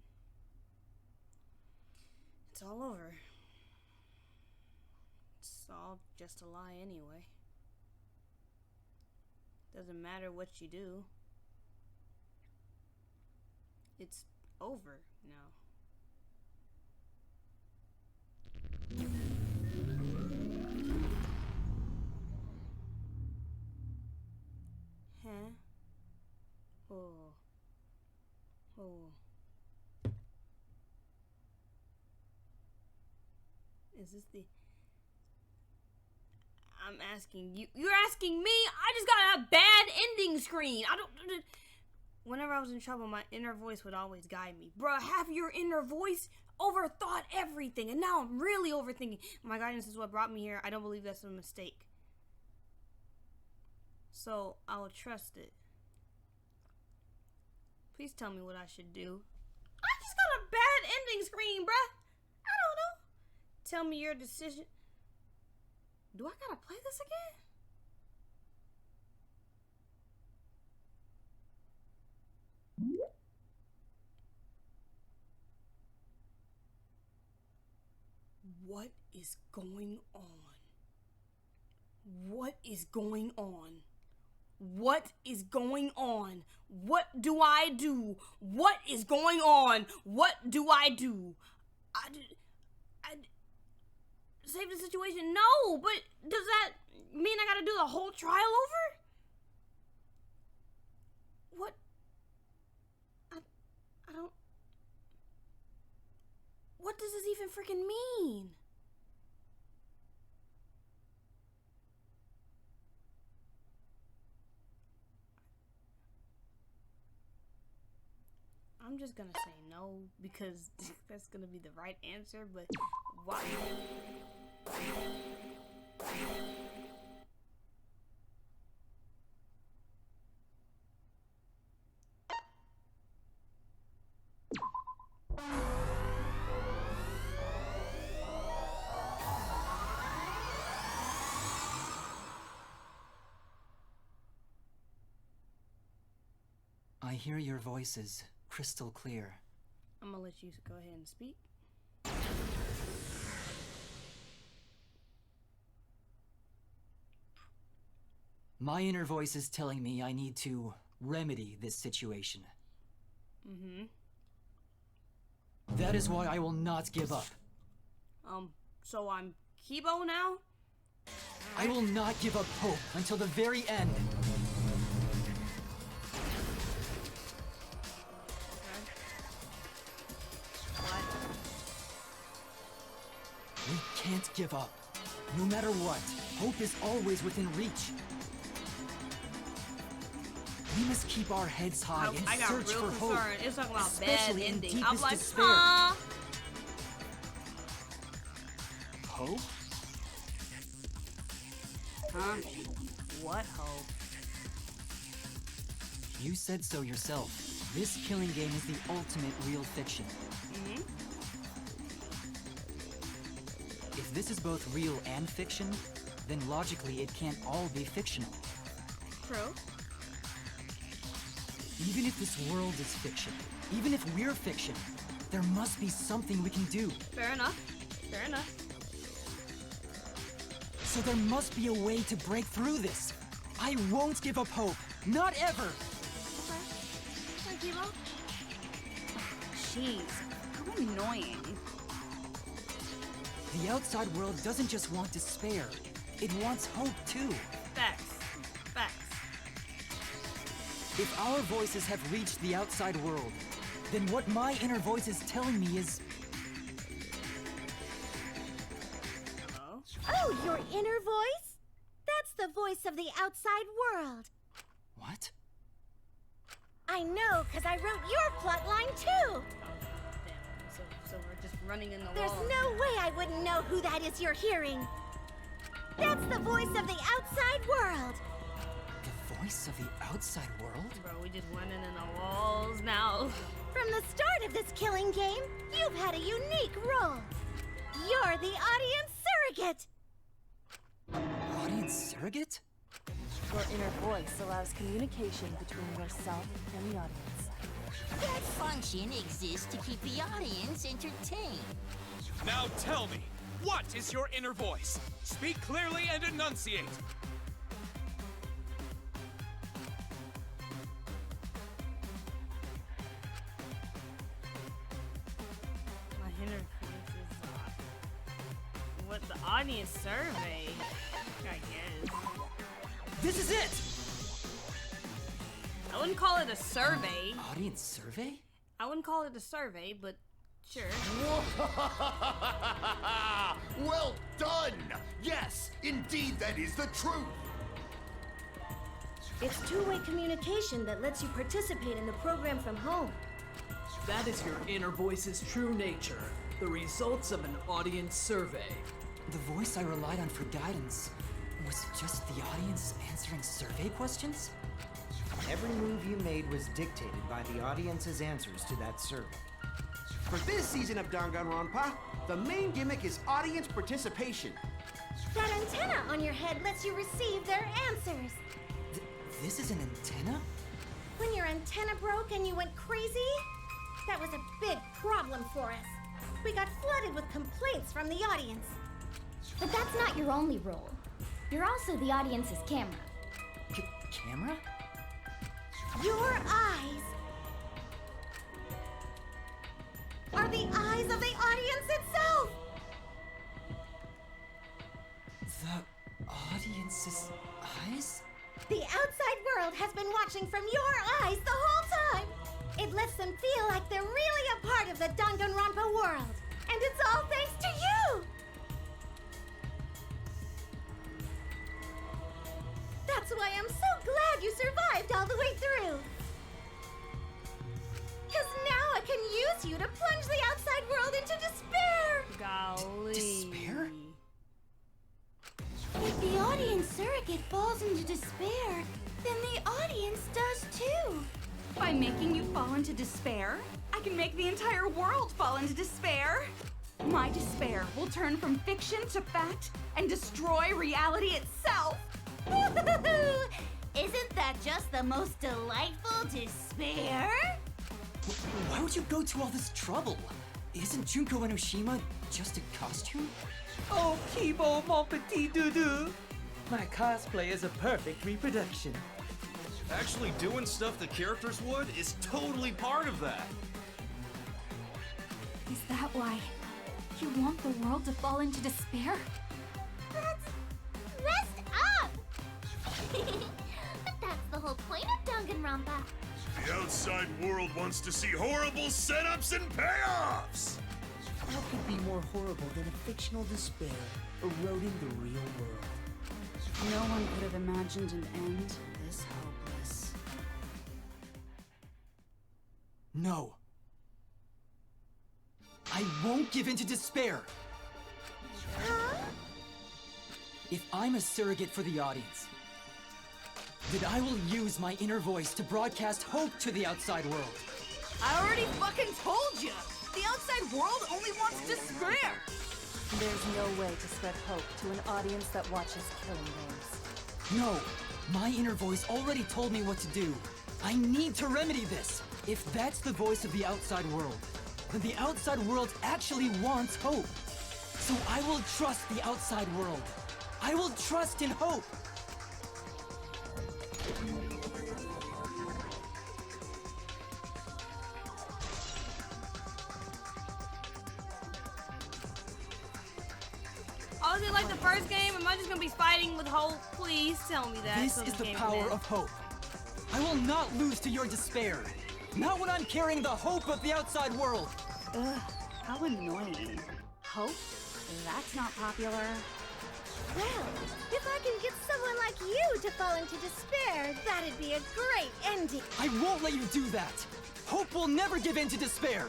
[SPEAKER 3] It's all over. It's all just a lie anyway. Doesn't matter what you do. It's over now. Huh? Oh. Oh. Is this the... I'm asking you. You're asking me? I just got a bad ending screen. I don't... Whenever I was in trouble, my inner voice would always guide me. Bruh, have your inner voice overthought everything, and now I'm really overthinking. My guidance is what brought me here. I don't believe that's a mistake. So, I will trust it. Please tell me what I should do. I just got a bad ending screen, bruh. I don't know. Tell me your decision. Do I gotta play this again? What is going on? What is going on? What is going on? What do I do? What is going on? What do I do? I save the situation? No, but does that mean I gotta do the whole trial over? What? I don't... What does this even freaking mean? I'm just gonna say no because that's gonna be the right answer, but why?
[SPEAKER 17] I hear your voices crystal clear.
[SPEAKER 3] I'm gonna let you go ahead and speak.
[SPEAKER 17] My inner voice is telling me I need to remedy this situation.
[SPEAKER 3] Mm-hmm.
[SPEAKER 17] That is why I will not give up.
[SPEAKER 3] So I'm Kibo now?
[SPEAKER 17] I will not give up hope until the very end. We can't give up. No matter what, hope is always within reach. We must keep our heads high and search for hope.
[SPEAKER 3] It's talking about
[SPEAKER 17] especially
[SPEAKER 3] bad
[SPEAKER 17] in
[SPEAKER 3] ending.
[SPEAKER 17] deepest
[SPEAKER 3] I'm like,
[SPEAKER 17] despair.
[SPEAKER 3] huh?
[SPEAKER 17] Hope?
[SPEAKER 3] Huh? What hope?
[SPEAKER 17] You said so yourself. This killing game is the ultimate real fiction.
[SPEAKER 3] Mm-hmm.
[SPEAKER 17] If this is both real and fiction, then logically it can't all be fictional.
[SPEAKER 3] True.
[SPEAKER 17] Even if this world is fiction, even if we're fiction, there must be something we can do.
[SPEAKER 3] Fair enough. Fair enough.
[SPEAKER 17] So there must be a way to break through this. I won't give up hope. Not ever.
[SPEAKER 3] Okay, Kibo. Jeez, how annoying.
[SPEAKER 17] The outside world doesn't just want despair. It wants hope too.
[SPEAKER 3] Facts. Facts.
[SPEAKER 17] If our voices have reached the outside world, then what my inner voice is telling me is...
[SPEAKER 4] Oh, your inner voice? That's the voice of the outside world.
[SPEAKER 17] What?
[SPEAKER 4] I know, because I wrote your plotline too.
[SPEAKER 3] So we're just running in the
[SPEAKER 4] There's
[SPEAKER 3] wall.
[SPEAKER 4] no way I wouldn't know who that is you're hearing. That's the voice of the outside world.
[SPEAKER 17] The voice of the outside world?
[SPEAKER 3] Bro, we just running in the walls now.
[SPEAKER 4] From the start of this killing game, you've had a unique role. You're the audience surrogate.
[SPEAKER 17] Audience surrogate?
[SPEAKER 8] Your inner voice allows communication between yourself and the audience.
[SPEAKER 7] That function exists to keep the audience entertained.
[SPEAKER 18] Now tell me, what is your inner voice? Speak clearly and enunciate.
[SPEAKER 3] My inner voice is what the audience survey, I guess.
[SPEAKER 17] This is it!
[SPEAKER 3] I wouldn't call it a survey.
[SPEAKER 17] Audience survey?
[SPEAKER 3] I wouldn't call it a survey, but Sure.
[SPEAKER 1] Well done! Yes, indeed that is the truth!
[SPEAKER 4] It's two-way communication that lets you participate in the program from home.
[SPEAKER 20] That is your inner voice's true nature. The results of an audience survey.
[SPEAKER 17] The voice I relied on for guidance was just the audience answering survey questions?
[SPEAKER 22] Every move you made was dictated by the audience's answers to that survey.
[SPEAKER 1] For this season of Danganronpa, the main gimmick is audience participation.
[SPEAKER 4] That antenna on your head lets you receive their answers.
[SPEAKER 17] This is an antenna?
[SPEAKER 4] When your antenna broke and you went crazy, that was a big problem for us. We got flooded with complaints from the audience.
[SPEAKER 12] But that's not your only role. You're also the audience's camera.
[SPEAKER 17] Camera?
[SPEAKER 4] Your eyes are the eyes of the audience itself!
[SPEAKER 17] The audience's eyes?
[SPEAKER 4] The outside world has been watching from your eyes the whole time! It lets them feel like they're really a part of the Danganronpa world! And it's all thanks to you! That's why I'm so glad you survived all the way through! Because now I can use you to plunge the outside world into despair!
[SPEAKER 3] Golly.
[SPEAKER 17] Despair?
[SPEAKER 4] If the audience surrogate falls into despair, then the audience does too!
[SPEAKER 9] By making you fall into despair, I can make the entire world fall into despair! My despair will turn from fiction to fact and destroy reality itself!
[SPEAKER 4] Woohoo! Isn't that just the most delightful despair?
[SPEAKER 17] Why would you go to all this trouble? Isn't Junko Enoshima just a costume?
[SPEAKER 23] Oh, Kibo, mon petit doudou! My cosplay is a perfect reproduction.
[SPEAKER 11] Actually doing stuff the characters would is totally part of that.
[SPEAKER 19] Is that why you want the world to fall into despair?
[SPEAKER 4] Rest up! But that's the whole point of Danganronpa.
[SPEAKER 13] The outside world wants to see horrible setups and payoffs!
[SPEAKER 5] What could be more horrible than a fictional despair eroding the real world?
[SPEAKER 21] No one could have imagined an end this hopeless.
[SPEAKER 17] No. I won't give in to despair!
[SPEAKER 4] Huh?
[SPEAKER 17] If I'm a surrogate for the audience, then I will use my inner voice to broadcast hope to the outside world.
[SPEAKER 9] I already fucking told you! The outside world only wants despair!
[SPEAKER 8] There's no way to spread hope to an audience that watches killing games.
[SPEAKER 17] No, my inner voice already told me what to do. I need to remedy this. If that's the voice of the outside world, then the outside world actually wants hope. So I will trust the outside world. I will trust in hope.
[SPEAKER 3] Oh, is it like the first game? Am I just gonna be fighting with hope? Please tell me that.
[SPEAKER 17] This is the power of hope. I will not lose to your despair. Not when I'm carrying the hope of the outside world.
[SPEAKER 9] Ugh, how annoying. Hope? That's not popular.
[SPEAKER 4] Well, if I can get someone like you to fall into despair, that'd be a great ending.
[SPEAKER 17] I won't let you do that. Hope will never give in to despair.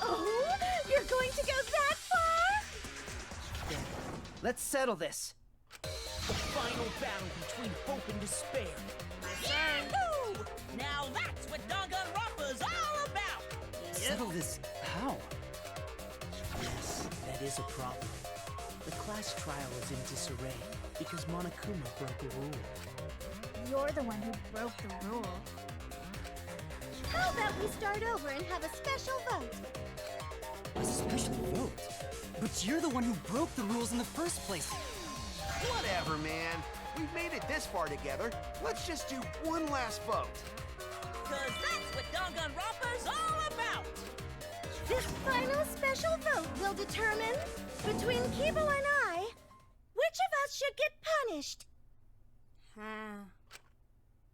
[SPEAKER 4] Oh, you're going to go that far?
[SPEAKER 5] Let's settle this.
[SPEAKER 7] The final battle between hope and despair.
[SPEAKER 3] Yahoo!
[SPEAKER 7] Now that's what Danganronpa's all about!
[SPEAKER 5] Settle this how? Yes, that is a problem. The class trial is in disarray because Monokuma broke a rule.
[SPEAKER 12] You're the one who broke the rule.
[SPEAKER 4] How about we start over and have a special vote?
[SPEAKER 17] A special vote? But you're the one who broke the rules in the first place.
[SPEAKER 1] Whatever, man. We've made it this far together. Let's just do one last vote.
[SPEAKER 7] Cause that's what Danganronpa's all about!
[SPEAKER 4] This final special vote will determine, between Kibo and I, which of us should get punished.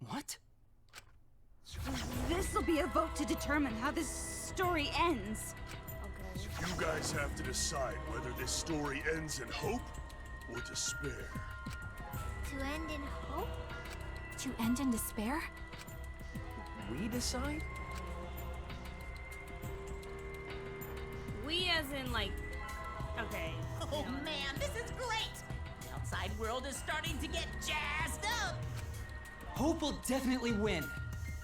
[SPEAKER 17] What?
[SPEAKER 9] This'll be a vote to determine how this story ends.
[SPEAKER 13] You guys have to decide whether this story ends in hope or despair.
[SPEAKER 12] To end in hope?
[SPEAKER 19] To end in despair?
[SPEAKER 2] We decide?
[SPEAKER 3] We as in like, okay.
[SPEAKER 7] Oh man, this is great! The outside world is starting to get jazzed up!
[SPEAKER 17] Hope will definitely win.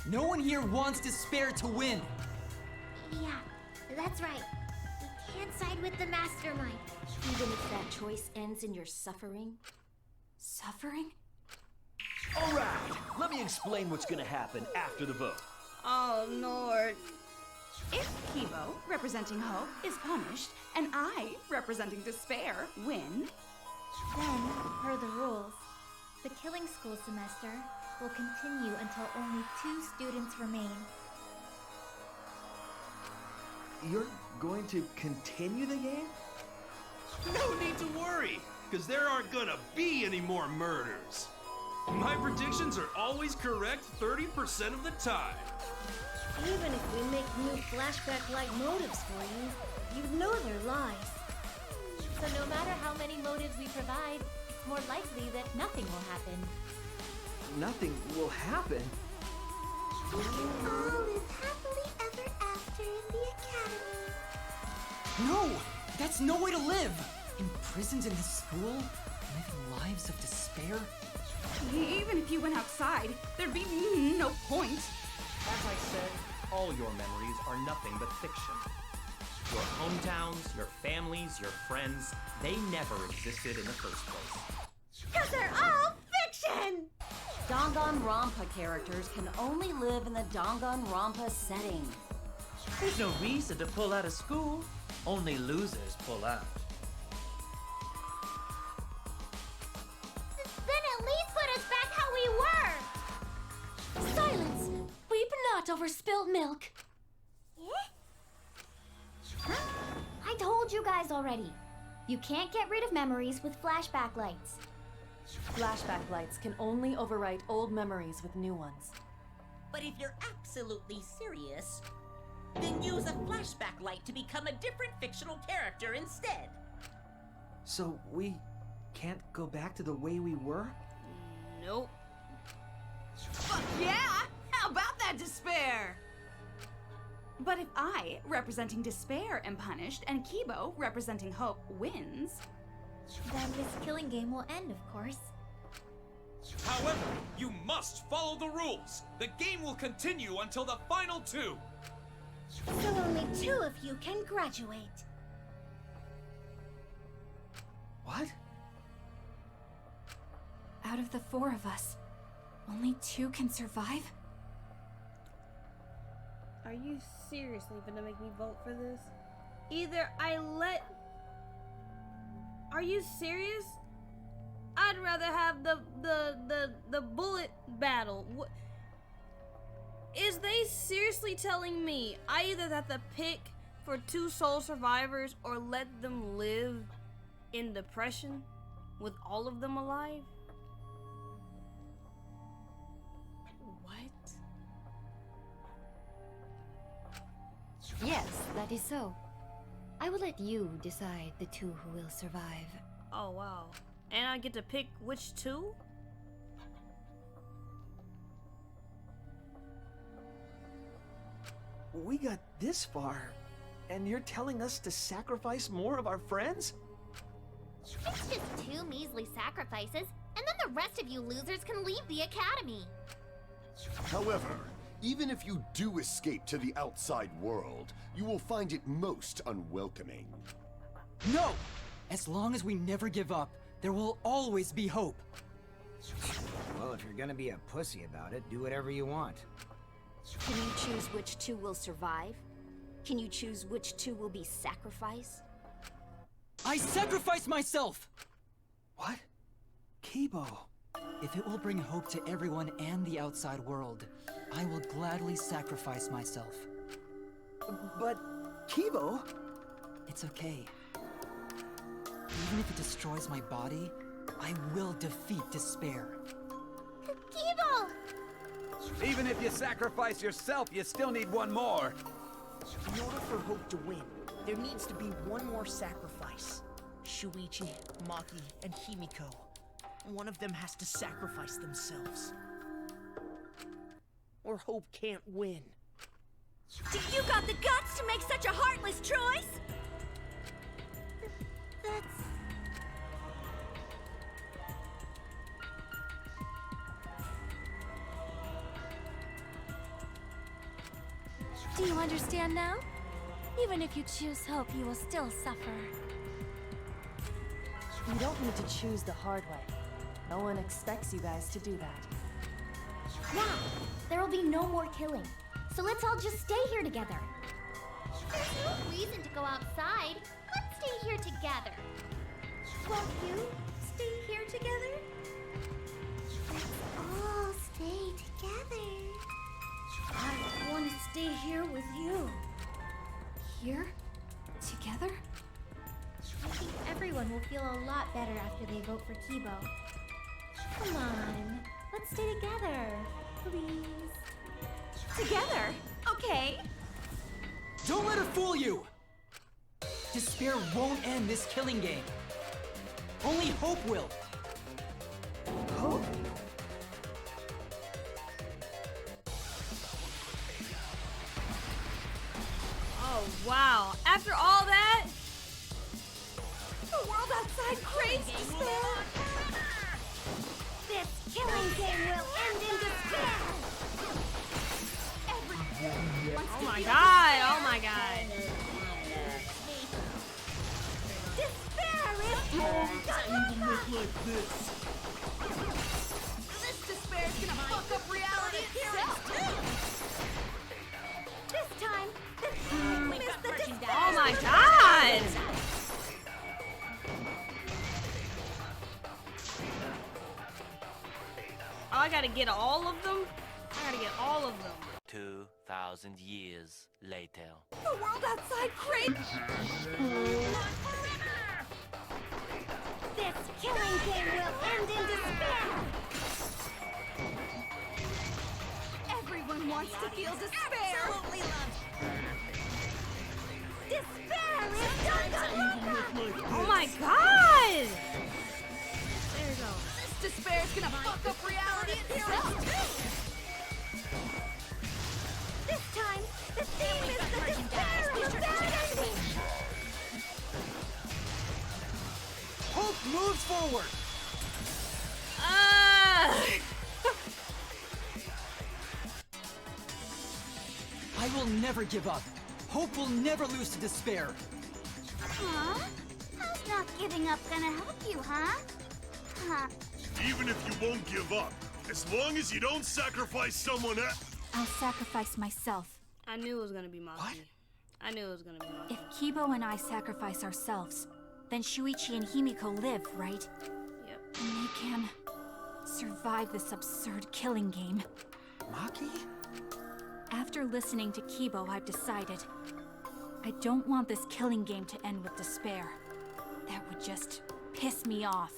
[SPEAKER 17] No one here wants despair to win.
[SPEAKER 4] Yeah, that's right. We can't side with the mastermind.
[SPEAKER 8] Even if that choice ends in your suffering?
[SPEAKER 19] Suffering?
[SPEAKER 10] All right, let me explain what's gonna happen after the vote.
[SPEAKER 3] Oh, Lord.
[SPEAKER 9] If Kibo, representing hope, is punished, and I, representing despair, win,
[SPEAKER 12] Then, per the rules, the killing school semester will continue until only 2 students remain.
[SPEAKER 2] You're going to continue the game?
[SPEAKER 11] No need to worry, because there aren't gonna be any more murders. My predictions are always correct 30% of the time.
[SPEAKER 4] Even if we make new flashback-like motives for you, you know they're lies.
[SPEAKER 12] So no matter how many motives we provide, it's more likely that nothing will happen.
[SPEAKER 2] Nothing will happen?
[SPEAKER 4] We can all live happily ever after in the academy.
[SPEAKER 17] No! That's no way to live! Imprisoned in this school? Living lives of despair?
[SPEAKER 9] even if you went outside, there'd be no point.
[SPEAKER 14] As I said, all your memories are nothing but fiction. Your hometowns, your families, your friends, they never existed in the first place.
[SPEAKER 4] Because they're all fiction!
[SPEAKER 6] Danganronpa characters can only live in the Danganronpa setting.
[SPEAKER 23] There's no reason to pull out of school. Only losers pull out.
[SPEAKER 12] Then at least put us back how we were!
[SPEAKER 8] Silence! Weep not over spilt milk.
[SPEAKER 12] Huh? I told you guys already. You can't get rid of memories with flashback lights.
[SPEAKER 8] Flashback lights can only overwrite old memories with new ones.
[SPEAKER 7] But if you're absolutely serious, then use a flashback light to become a different fictional character instead.
[SPEAKER 2] So we can't go back to the way we were?
[SPEAKER 3] Nope.
[SPEAKER 9] Fuck yeah! How about that despair? But if I, representing despair, am punished, and Kibo, representing hope, wins...
[SPEAKER 12] Then this killing game will end, of course.
[SPEAKER 18] However, you must follow the rules. The game will continue until the final two.
[SPEAKER 4] So only 2 of you can graduate.
[SPEAKER 2] What?
[SPEAKER 19] Out of the 4 of us, only 2 can survive?
[SPEAKER 3] Are you seriously gonna make me vote for this? Either I let... Are you serious? I'd rather have the bullet battle. Is they seriously telling me I either have to pick for 2 soul survivors or let them live in depression with all of them alive? What?
[SPEAKER 16] Yes, that is so. I will let you decide the 2 who will survive.
[SPEAKER 3] Oh, wow. And I get to pick which 2?
[SPEAKER 2] We got this far, and you're telling us to sacrifice more of our friends?
[SPEAKER 12] It's just 2 measly sacrifices, and then the rest of you losers can leave the academy.
[SPEAKER 13] However, even if you do escape to the outside world, you will find it most unwelcoming.
[SPEAKER 17] No! As long as we never give up, there will always be hope.
[SPEAKER 22] Well, if you're gonna be a pussy about it, do whatever you want.
[SPEAKER 8] Can you choose which 2 will survive? Can you choose which 2 will be sacrificed?
[SPEAKER 17] I sacrifice myself!
[SPEAKER 2] What? Kibo.
[SPEAKER 17] If it will bring hope to everyone and the outside world, I will gladly sacrifice myself.
[SPEAKER 2] But, Kibo...
[SPEAKER 17] It's okay. Even if it destroys my body, I will defeat despair.
[SPEAKER 12] Kibo!
[SPEAKER 15] Even if you sacrifice yourself, you still need one more.
[SPEAKER 7] In order for Hope to win, there needs to be one more sacrifice. Shuichi, Maki, and Himiko. One of them has to sacrifice themselves. Or Hope can't win.
[SPEAKER 4] You got the guts to make such a heartless choice? That's...
[SPEAKER 12] Do you understand now? Even if you choose hope, you will still suffer.
[SPEAKER 8] You don't need to choose the hard way. No one expects you guys to do that.
[SPEAKER 12] Now, there will be no more killing. So let's all just stay here together.
[SPEAKER 4] There's no reason to go outside. Let's stay here together. Won't you stay here together? Let's all stay together.
[SPEAKER 12] I want to stay here with you. Here? Together?
[SPEAKER 4] I think everyone will feel a lot better after they vote for Kibo. Come on, let's stay together, please.
[SPEAKER 12] Together? Okay.
[SPEAKER 17] Don't let her fool you! Despair won't end this killing game. Only hope will.
[SPEAKER 12] Hope?
[SPEAKER 3] Oh, wow. After all that?
[SPEAKER 4] The world outside craves despair. This killing game will end in despair.
[SPEAKER 3] Oh my god, oh my god.
[SPEAKER 4] Despair is
[SPEAKER 11] Like this.
[SPEAKER 4] This despair is gonna fuck up reality itself too. This time, the theme is the despair.
[SPEAKER 3] Oh my god! Oh, I gotta get all of them? I gotta get all of them.
[SPEAKER 15] 2,000 years later.
[SPEAKER 4] The world outside craves. This killing game will end in despair. Everyone wants to feel despair. Absolutely love. Despair is Danganronpa.
[SPEAKER 3] Oh my god! There we go.
[SPEAKER 4] This despair is gonna fuck up reality itself too. This time, the theme is the despair of bad ending.
[SPEAKER 17] Hope moves forward! I will never give up. Hope will never lose to despair.
[SPEAKER 12] Huh? How's not giving up gonna help you, huh? Huh.
[SPEAKER 13] Even if you won't give up, as long as you don't sacrifice someone else.
[SPEAKER 19] I'll sacrifice myself.
[SPEAKER 3] I knew it was gonna be Maki. What? I knew it was gonna be Maki.
[SPEAKER 19] If Kibo and I sacrifice ourselves, then Shuichi and Himiko live, right?
[SPEAKER 3] Yep.
[SPEAKER 19] And they can survive this absurd killing game.
[SPEAKER 2] Maki?
[SPEAKER 19] After listening to Kibo, I've decided I don't want this killing game to end with despair. That would just piss me off.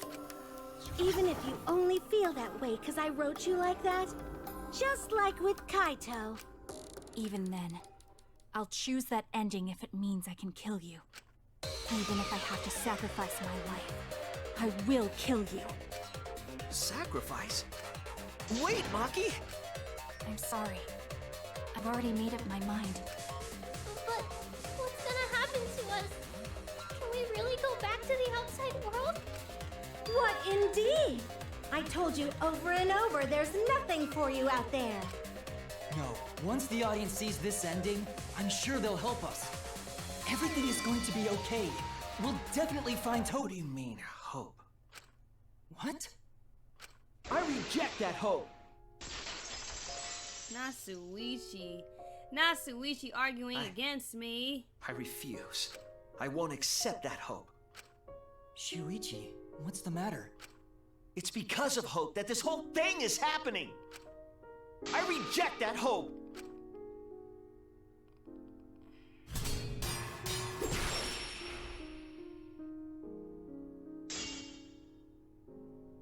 [SPEAKER 4] Even if you only feel that way because I wrote you like that, just like with Kaito.
[SPEAKER 19] Even then, I'll choose that ending if it means I can kill you. Even if I have to sacrifice my life, I will kill you.
[SPEAKER 2] Sacrifice? Wait, Maki!
[SPEAKER 19] I'm sorry. I've already made up my mind.
[SPEAKER 12] But what's gonna happen to us? Can we really go back to the outside world?
[SPEAKER 4] What indeed? I told you over and over there's nothing for you out there.
[SPEAKER 17] No, once the audience sees this ending, I'm sure they'll help us. Everything is going to be okay. We'll definitely find hope.
[SPEAKER 2] What do you mean, hope?
[SPEAKER 17] What?
[SPEAKER 2] I reject that hope!
[SPEAKER 3] Not Shuichi arguing against me.
[SPEAKER 2] I refuse. I won't accept that hope.
[SPEAKER 17] Shuichi, what's the matter?
[SPEAKER 2] It's because of hope that this whole thing is happening! I reject that hope!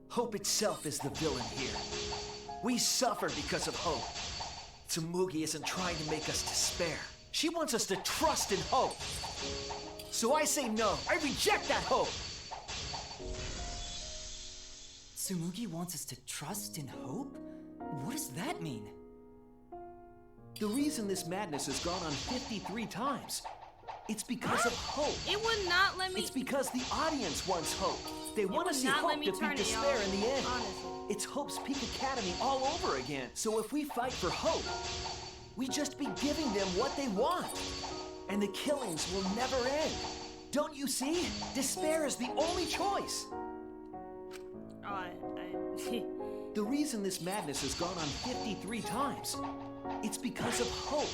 [SPEAKER 2] Hope itself is the villain here. We suffer because of hope. Tsumugi isn't trying to make us despair.
[SPEAKER 10] She wants us to trust and hope. So I say no. I reject that hope.
[SPEAKER 17] Tsumugi wants us to trust and hope? What does that mean?
[SPEAKER 10] The reason this madness has gone on 53 times, it's because of hope.
[SPEAKER 3] It would not let me.
[SPEAKER 10] It's because the audience wants hope. They want to
[SPEAKER 3] would
[SPEAKER 10] see
[SPEAKER 3] not let
[SPEAKER 10] hope
[SPEAKER 3] me
[SPEAKER 10] defeat
[SPEAKER 3] turn it,
[SPEAKER 10] despair
[SPEAKER 3] y'all.
[SPEAKER 10] in the end.
[SPEAKER 3] Honestly.
[SPEAKER 10] It's Hope's Peak Academy all over again. So if we fight for hope, we just be giving them what they want. And the killings will never end. Don't you see? Despair is the only choice. The reason this madness has gone on 53 times, it's because of hope.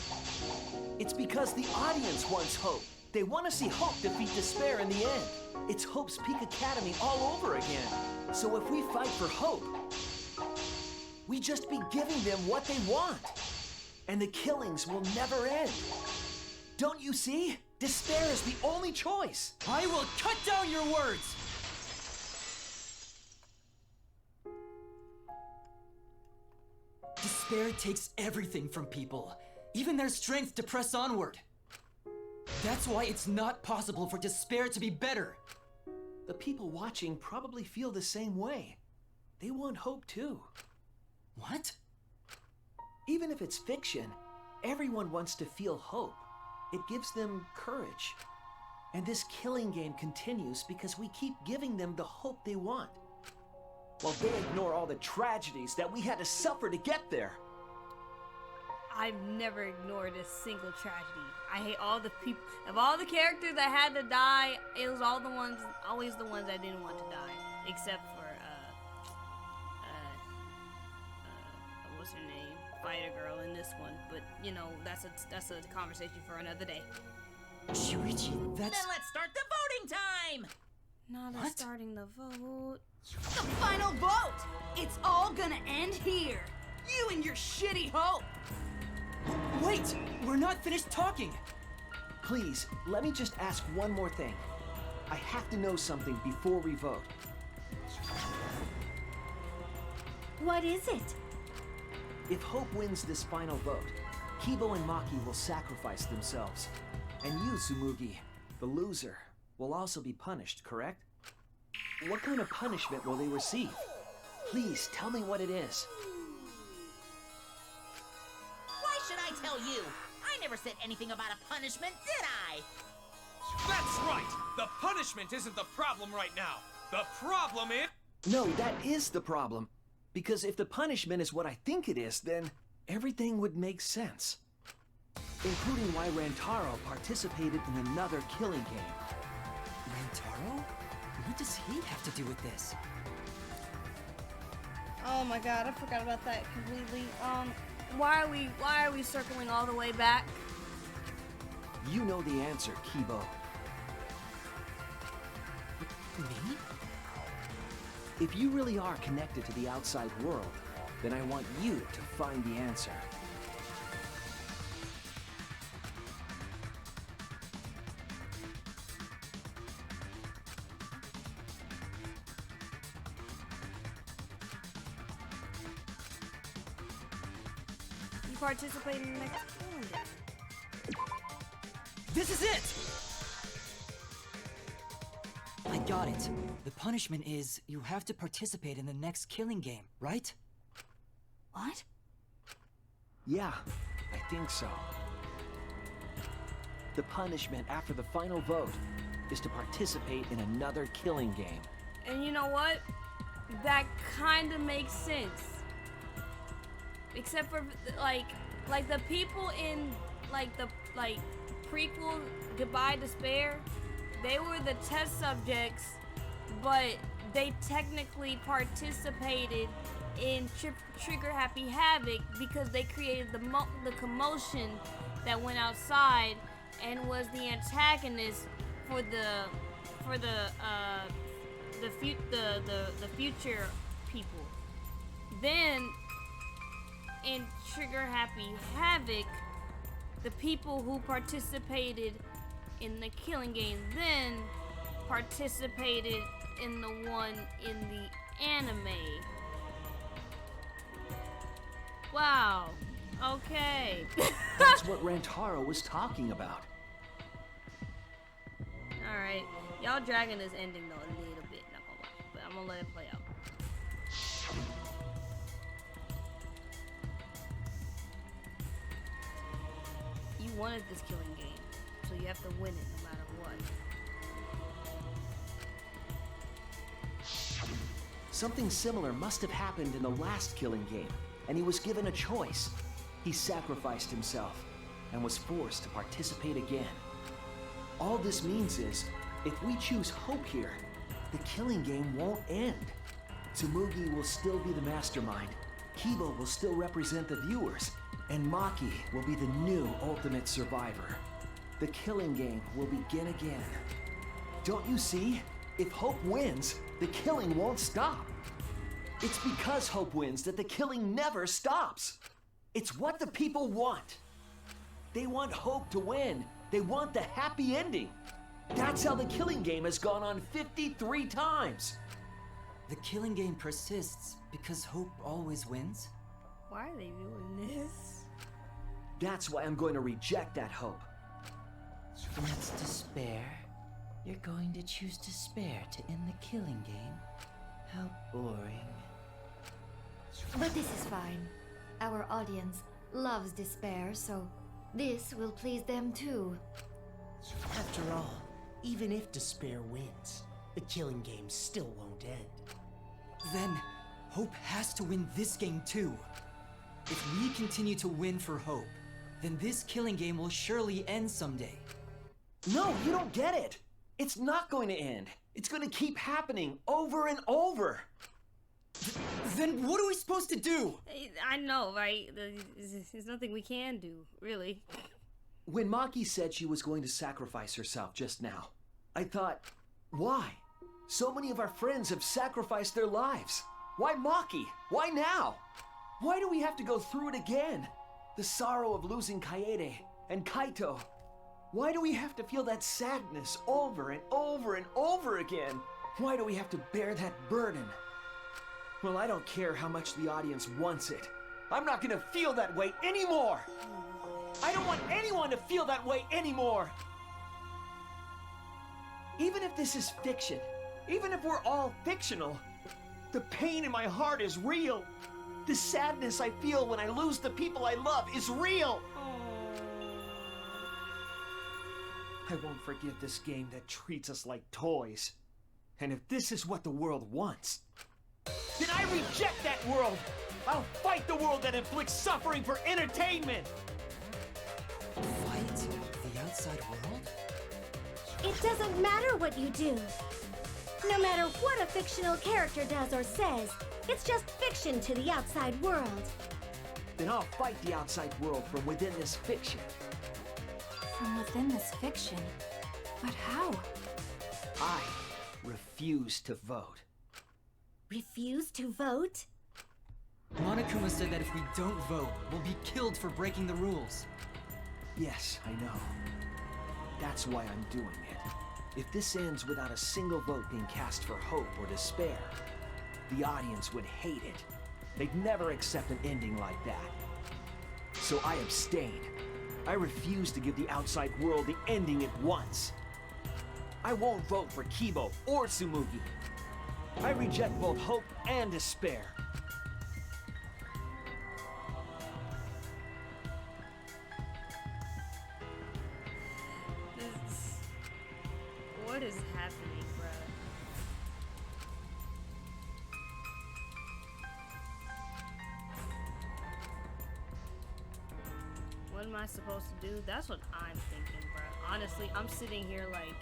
[SPEAKER 10] It's because the audience wants hope. They want to see hope defeat despair in the end. It's Hope's Peak Academy all over again. So if we fight for hope, we just be giving them what they want. And the killings will never end. Don't you see? Despair is the only choice.
[SPEAKER 17] I will cut down your words! Despair takes everything from people, even their strength to press onward. That's why it's not possible for despair to be better.
[SPEAKER 10] The people watching probably feel the same way. They want hope too.
[SPEAKER 17] What?
[SPEAKER 10] Even if it's fiction, everyone wants to feel hope. It gives them courage. And this killing game continues because we keep giving them the hope they want, while they ignore all the tragedies that we had to suffer to get there.
[SPEAKER 3] I've never ignored a single tragedy. I hate all the people. Of all the characters that had to die, it was always the ones I didn't want to die, except for what's her name, Fighter Girl in this one. But you know, that's a conversation for another day.
[SPEAKER 17] Shuichi, that's...
[SPEAKER 7] Then let's start the voting time!
[SPEAKER 3] Now they're starting the vote.
[SPEAKER 9] The final vote! It's all gonna end here! You and your shitty hope!
[SPEAKER 17] Wait! We're not finished talking!
[SPEAKER 10] Please, let me just ask one more thing. I have to know something before we vote.
[SPEAKER 4] What is it?
[SPEAKER 10] If Hope wins this final vote, Kibo and Maki will sacrifice themselves. And you, Tsumugi, the loser, will also be punished, correct? What kind of punishment will they receive? Please, tell me what it is.
[SPEAKER 7] Why should I tell you? I never said anything about a punishment, did I?
[SPEAKER 18] That's right! The punishment isn't the problem right now. The problem is...
[SPEAKER 10] No, that is the problem. Because if the punishment is what I think it is, then everything would make sense. Including why Rantaro participated in another killing game.
[SPEAKER 17] Rantaro? What does he have to do with this?
[SPEAKER 3] Oh my god, I forgot about that completely. Why are we circling all the way back?
[SPEAKER 10] You know the answer, Kibo.
[SPEAKER 17] Me?
[SPEAKER 10] If you really are connected to the outside world, then I want you to find the answer.
[SPEAKER 3] You participate in the next calendar.
[SPEAKER 17] This is it! I got it. The punishment is you have to participate in the next killing game, right?
[SPEAKER 19] What?
[SPEAKER 10] Yeah, I think so. The punishment after the final vote is to participate in another killing game.
[SPEAKER 3] And you know what? That kind of makes sense. Except for like the people in the prequel Goodbye Despair, they were the test subjects, but they technically participated in Trigger Happy Havoc because they created the commotion that went outside and was the antagonist for the future people. Then in Trigger Happy Havoc, the people who participated in the killing game then participated in the one in the anime. Wow. Okay.
[SPEAKER 10] That's what Rantaro was talking about.
[SPEAKER 3] Alright. Y'all dragging this ending though a little bit, not gonna lie. But I'm gonna let it play out. You wanted this killing game, so you have to win it no matter what.
[SPEAKER 10] Something similar must have happened in the last killing game, and he was given a choice. He sacrificed himself and was forced to participate again. All this means is, if we choose hope here, the killing game won't end. Tsumugi will still be the mastermind, Kiba will still represent the viewers, and Maki will be the new ultimate survivor. The killing game will begin again. Don't you see? If Hope wins, the killing won't stop. It's because Hope wins that the killing never stops. It's what the people want. They want Hope to win. They want the happy ending. That's how the killing game has gone on 53 times.
[SPEAKER 17] The killing game persists because Hope always wins?
[SPEAKER 3] Why are they doing this?
[SPEAKER 10] That's why I'm going to reject that hope.
[SPEAKER 6] That's despair. You're going to choose despair to end the killing game? How boring.
[SPEAKER 16] But this is fine. Our audience loves despair, so this will please them too.
[SPEAKER 5] After all, even if despair wins, the killing game still won't end.
[SPEAKER 17] Then, Hope has to win this game too. If we continue to win for Hope, then this killing game will surely end someday.
[SPEAKER 10] No, you don't get it. It's not going to end. It's going to keep happening over and over.
[SPEAKER 17] Then what are we supposed to do?
[SPEAKER 3] I know, right? There's nothing we can do, really.
[SPEAKER 10] When Maki said she was going to sacrifice herself just now, I thought, why? So many of our friends have sacrificed their lives. Why Maki? Why now? Why do we have to go through it again? The sorrow of losing Kaede and Kaito. Why do we have to feel that sadness over and over and over again? Why do we have to bear that burden? Well, I don't care how much the audience wants it. I'm not gonna feel that way anymore! I don't want anyone to feel that way anymore! Even if this is fiction, even if we're all fictional, the pain in my heart is real. The sadness I feel when I lose the people I love is real! I won't forgive this game that treats us like toys. And if this is what the world wants, then I reject that world! I'll fight the world that inflicts suffering for entertainment!
[SPEAKER 17] Fight the outside world?
[SPEAKER 4] It doesn't matter what you do. No matter what a fictional character does or says, it's just fiction to the outside world.
[SPEAKER 10] Then I'll fight the outside world from within this fiction.
[SPEAKER 19] From within this fiction? But how?
[SPEAKER 10] I refuse to vote.
[SPEAKER 4] Refuse to vote?
[SPEAKER 17] Monokuma said that if we don't vote, we'll be killed for breaking the rules.
[SPEAKER 10] Yes, I know. That's why I'm doing it. If this ends without a single vote being cast for hope or despair, the audience would hate it. They'd never accept an ending like that. So I abstain. I refuse to give the outside world the ending it wants. I won't vote for Kibo or Tsumugi. I reject both hope and despair.
[SPEAKER 3] What is happening, bruh? What am I supposed to do? That's what I'm thinking, bruh. Honestly, I'm sitting here like,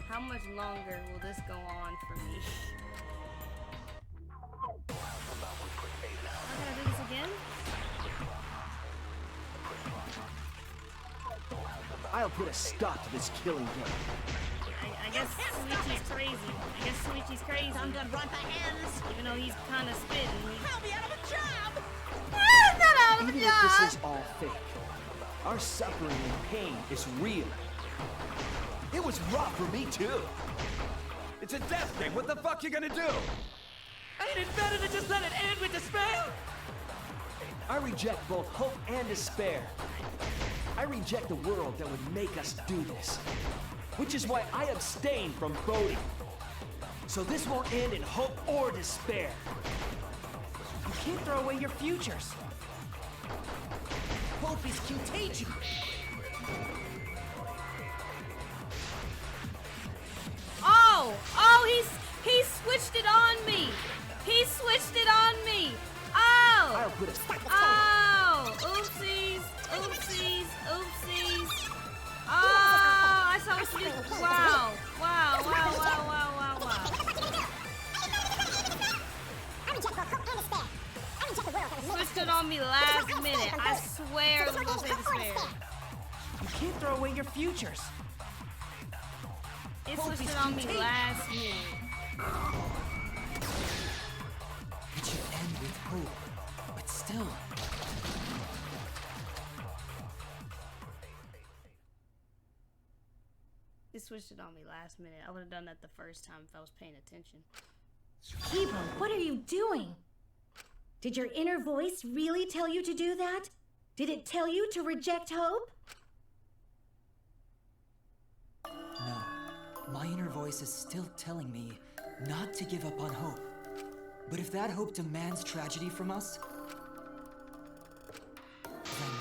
[SPEAKER 3] how much longer will this go on for me? I gotta do this again?
[SPEAKER 10] I'll put a stop to this killing game.
[SPEAKER 3] I guess Suichi's crazy. I guess Suichi's crazy.
[SPEAKER 7] Danganronpa ends.
[SPEAKER 3] Even though he's kind of spitting.
[SPEAKER 7] I'll be out of a job.
[SPEAKER 3] Not out of a
[SPEAKER 10] Even
[SPEAKER 3] job.
[SPEAKER 10] if this is all fake, our suffering and pain is real. It was rough for me too.
[SPEAKER 18] It's a death game. What the fuck you gonna do? Ain't it better to just let it end with despair?
[SPEAKER 10] I reject both hope and despair. I reject a world that would make us do this. Which is why I abstain from voting. So this won't end in hope or despair.
[SPEAKER 6] You can't throw away your futures. Hope is contagious.
[SPEAKER 3] Oh, he switched it on me. He switched it on me. Oh.
[SPEAKER 10] I'll put a
[SPEAKER 3] Oh, oopsies, oopsies, oopsies. Oh, I saw what you did. Wow, wow, wow, wow, wow, wow, wow. Switched it on me last minute. I swear it was gonna say despair.
[SPEAKER 6] You can't throw away your futures.
[SPEAKER 3] It switched it on me last minute.
[SPEAKER 17] It should end with hope, but still.
[SPEAKER 3] It switched it on me last minute. I would have done that the first time if I was paying attention.
[SPEAKER 4] Kibo, what are you doing? Did your inner voice really tell you to do that? Did it tell you to reject hope?
[SPEAKER 17] No. My inner voice is still telling me not to give up on hope. But if that hope demands tragedy from us, then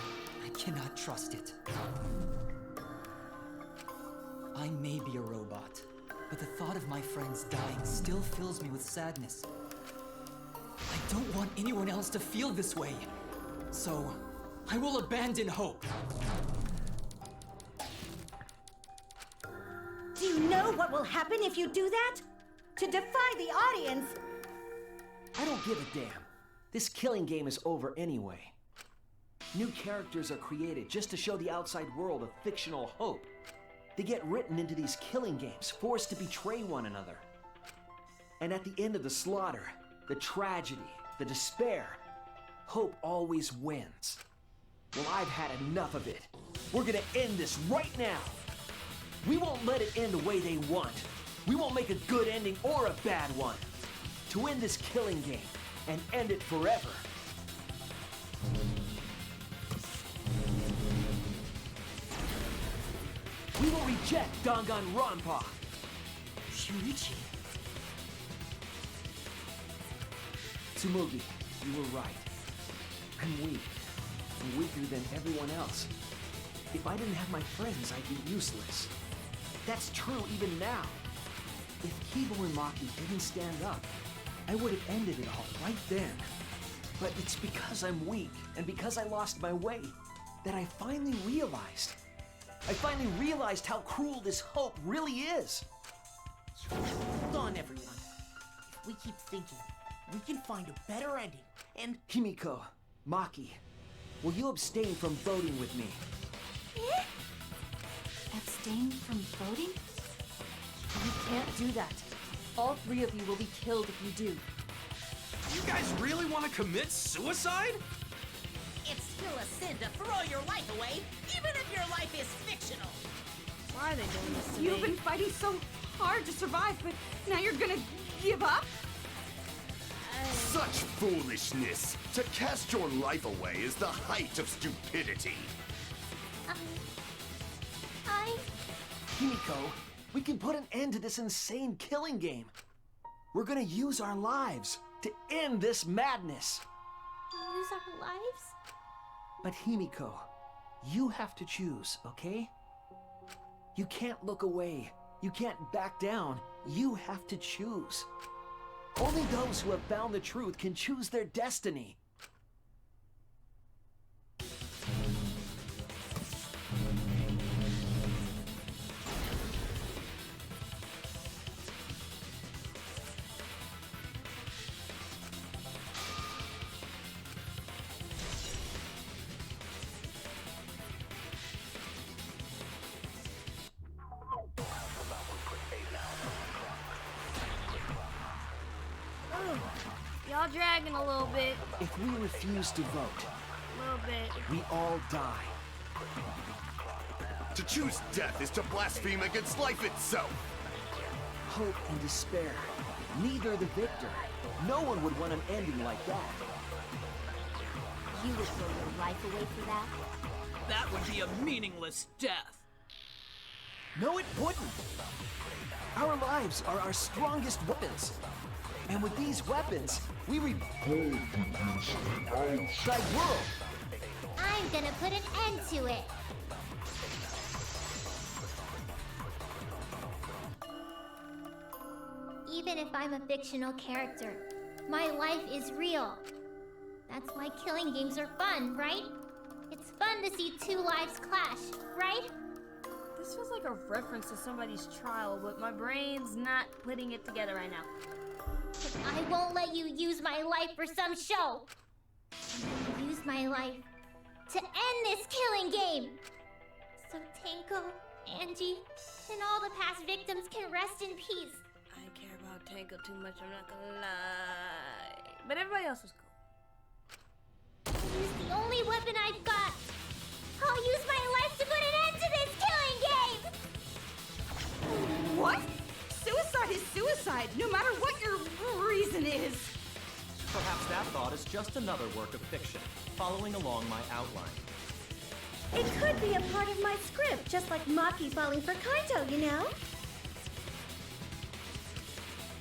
[SPEAKER 17] I cannot trust it. I may be a robot, but the thought of my friends dying still fills me with sadness. I don't want anyone else to feel this way, so I will abandon hope.
[SPEAKER 4] Do you know what will happen if you do that? To defy the audience!
[SPEAKER 10] I don't give a damn. This killing game is over anyway. New characters are created just to show the outside world a fictional hope. They get written into these killing games, forced to betray one another. And at the end of the slaughter, the tragedy, the despair, hope always wins. Well, I've had enough of it. We're gonna end this right now. We won't let it end the way they want. We won't make a good ending or a bad one. To end this killing game and end it forever. We will reject Danganronpa.
[SPEAKER 6] Shuichi.
[SPEAKER 10] Tsumugi, you were right. I'm weak. I'm weaker than everyone else. If I didn't have my friends, I'd be useless. That's true even now. If Kibo and Maki didn't stand up, I would have ended it all right then. But it's because I'm weak, and because I lost my way, that I finally realized. I finally realized how cruel this hope really is.
[SPEAKER 5] Hold on, everyone. If we keep thinking, we can find a better ending, and...
[SPEAKER 10] Himiko, Maki, will you abstain from voting with me?
[SPEAKER 8] Abstain from voting? You can't do that. All three of you will be killed if you do.
[SPEAKER 18] You guys really want to commit suicide?
[SPEAKER 7] It's still a sin to throw your life away, even if your life is fictional.
[SPEAKER 3] Why are they doing this to
[SPEAKER 9] You've
[SPEAKER 3] me?
[SPEAKER 9] been fighting so hard to survive, but now you're gonna give up?
[SPEAKER 13] Such foolishness! To cast your life away is the height of stupidity.
[SPEAKER 10] Himiko, we can put an end to this insane killing game. We're gonna use our lives to end this madness.
[SPEAKER 12] Use our lives?
[SPEAKER 10] But Himiko, you have to choose, okay? You can't look away. You can't back down. You have to choose. Only those who have found the truth can choose their destiny.
[SPEAKER 3] Y'all dragging a little bit.
[SPEAKER 10] If we refuse to vote,
[SPEAKER 3] A little bit.
[SPEAKER 10] we all die.
[SPEAKER 13] To choose death is to blaspheme against life itself.
[SPEAKER 10] Hope and despair. Neither the victor. No one would want an ending like that.
[SPEAKER 12] You would throw your life away for that?
[SPEAKER 23] That would be a meaningless death.
[SPEAKER 10] No, it wouldn't. Our lives are our strongest weapons. And with these weapons, we revolt against the outside world.
[SPEAKER 12] I'm gonna put an end to it. Even if I'm a fictional character, my life is real. That's why killing games are fun, right? It's fun to see two lives clash, right?
[SPEAKER 3] This feels like a reference to somebody's trial, but my brain's not putting it together right now.
[SPEAKER 12] I won't let you use my life for some show. I'm gonna use my life to end this killing game. So Tenko, Angie, and all the past victims can rest in peace.
[SPEAKER 3] I care about Tenko too much, I'm not gonna lie. But everybody else was cool.
[SPEAKER 12] I'll use the only weapon I've got. I'll use my life to put an end to this killing game!
[SPEAKER 9] What? Suicide is suicide, no matter what your reason is.
[SPEAKER 14] Perhaps that thought is just another work of fiction, following along my outline.
[SPEAKER 4] It could be a part of my script, just like Maki falling for Kaito, you know?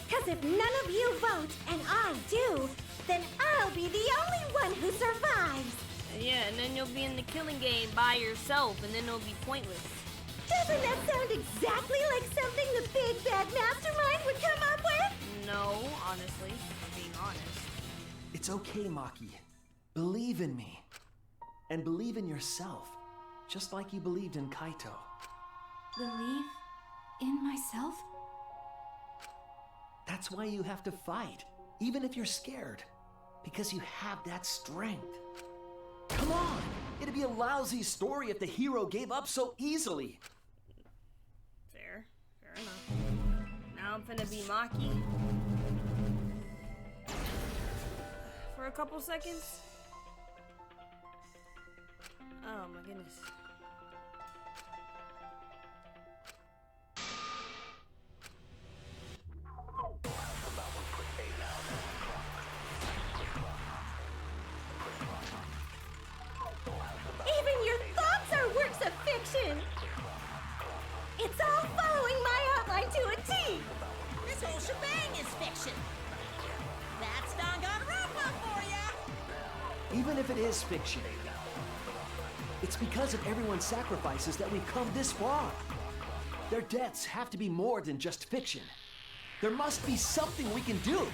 [SPEAKER 4] Because if none of you vote, and I do, then I'll be the only one who survives.
[SPEAKER 3] Yeah, and then you'll be in the killing game by yourself, and then it'll be pointless.
[SPEAKER 4] Doesn't that sound exactly like something the big bad mastermind would come up with?
[SPEAKER 3] No, honestly, being honest.
[SPEAKER 10] It's okay, Maki. Believe in me. And believe in yourself, just like you believed in Kaito.
[SPEAKER 19] Believe in myself?
[SPEAKER 10] That's why you have to fight, even if you're scared. Because you have that strength. Come on! It'd be a lousy story if the hero gave up so easily.
[SPEAKER 3] Fair enough. Now I'm finna be Maki. For a couple seconds. Oh my goodness.
[SPEAKER 4] Even your thoughts are works of fiction! It's all following my outline to a T!
[SPEAKER 7] This whole shebang is fiction. That's Danganronpa for ya!
[SPEAKER 10] Even if it is fiction, it's because of everyone's sacrifices that we've come this far. Their deaths have to be more than just fiction. There must be something we can do.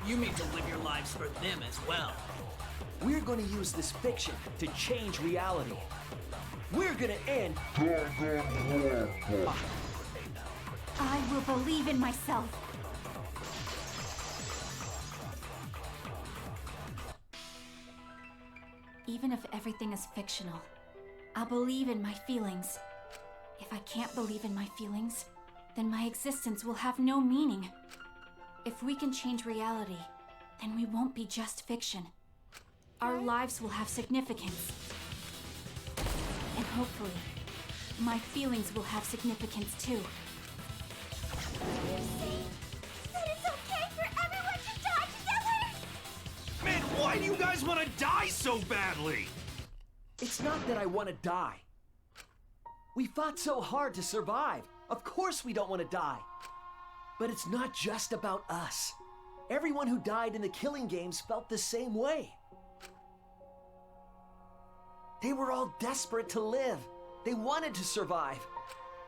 [SPEAKER 23] You mean to live your lives for them as well.
[SPEAKER 10] We're going to use this fiction to change reality. We're going to end Danganronpa.
[SPEAKER 19] I will believe in myself. Even if everything is fictional, I'll believe in my feelings. If I can't believe in my feelings, then my existence will have no meaning. If we can change reality, then we won't be just fiction. Our lives will have significance. And hopefully, my feelings will have significance too.
[SPEAKER 4] You're saying that it's okay for everyone to die together?
[SPEAKER 11] Man, why do you guys want to die so badly?
[SPEAKER 10] It's not that I want to die. We fought so hard to survive. Of course we don't want to die. But it's not just about us. Everyone who died in the killing games felt the same way. They were all desperate to live. They wanted to survive.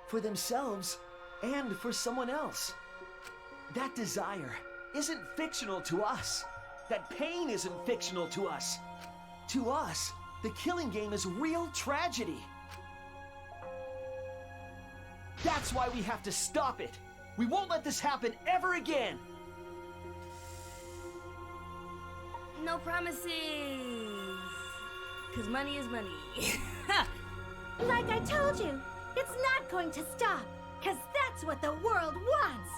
[SPEAKER 10] For themselves and for someone else. That desire isn't fictional to us. That pain isn't fictional to us. To us, the killing game is real tragedy. That's why we have to stop it. We won't let this happen ever again.
[SPEAKER 3] No promises. Because money is money.
[SPEAKER 4] Like I told you, it's not going to stop. Because that's what the world wants.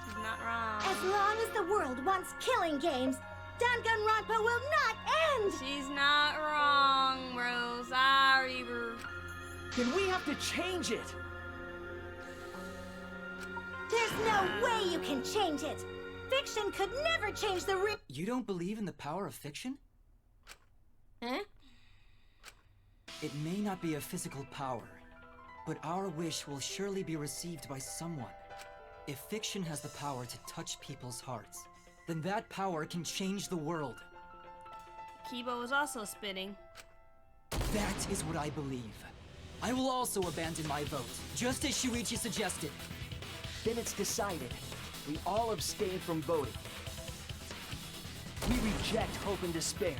[SPEAKER 3] She's not wrong.
[SPEAKER 4] As long as the world wants killing games, Danganronpa will not end!
[SPEAKER 3] She's not wrong, bro. Sorry, bro.
[SPEAKER 10] Then we have to change it.
[SPEAKER 4] There's no way you can change it. Fiction could never change the
[SPEAKER 17] You don't believe in the power of fiction?
[SPEAKER 3] Huh?
[SPEAKER 17] It may not be a physical power, but our wish will surely be received by someone. If fiction has the power to touch people's hearts, then that power can change the world.
[SPEAKER 3] Kibo is also spitting.
[SPEAKER 17] That is what I believe. I will also abandon my vote, just as Shuichi suggested.
[SPEAKER 2] Then it's decided. We all abstain from voting. We reject hope and despair.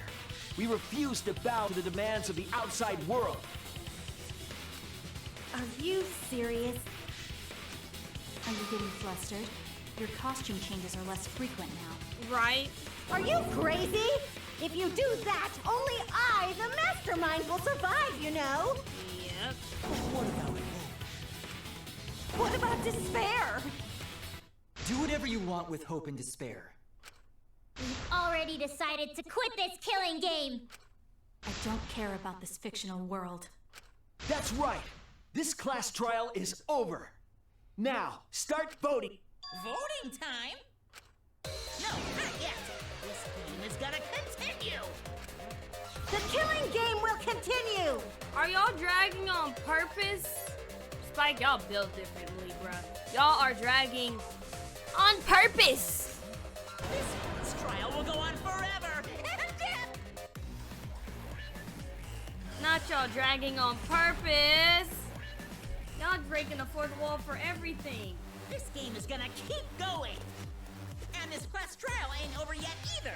[SPEAKER 2] We refuse to bow to the demands of the outside world.
[SPEAKER 4] Are you serious?
[SPEAKER 19] Are you getting flustered? Your costume changes are less frequent now.
[SPEAKER 3] Right?
[SPEAKER 4] Are you crazy? If you do that, only I, the mastermind, will survive, you know?
[SPEAKER 3] Yep.
[SPEAKER 17] What about hope?
[SPEAKER 4] What about despair?
[SPEAKER 17] Do whatever you want with hope and despair.
[SPEAKER 12] We've already decided to quit this killing game.
[SPEAKER 19] I don't care about this fictional world.
[SPEAKER 2] That's right. This class trial is over. Now, start voting.
[SPEAKER 7] Voting time? No, not yet. This game is gonna continue.
[SPEAKER 4] The killing game will continue.
[SPEAKER 3] Are y'all dragging on purpose? Spike, y'all built differently, bruh. Y'all are dragging on purpose.
[SPEAKER 7] This trial will go on forever.
[SPEAKER 3] Not y'all dragging on purpose. Y'all breaking the fourth wall for everything.
[SPEAKER 7] This game is gonna keep going. And this class trial ain't over yet either.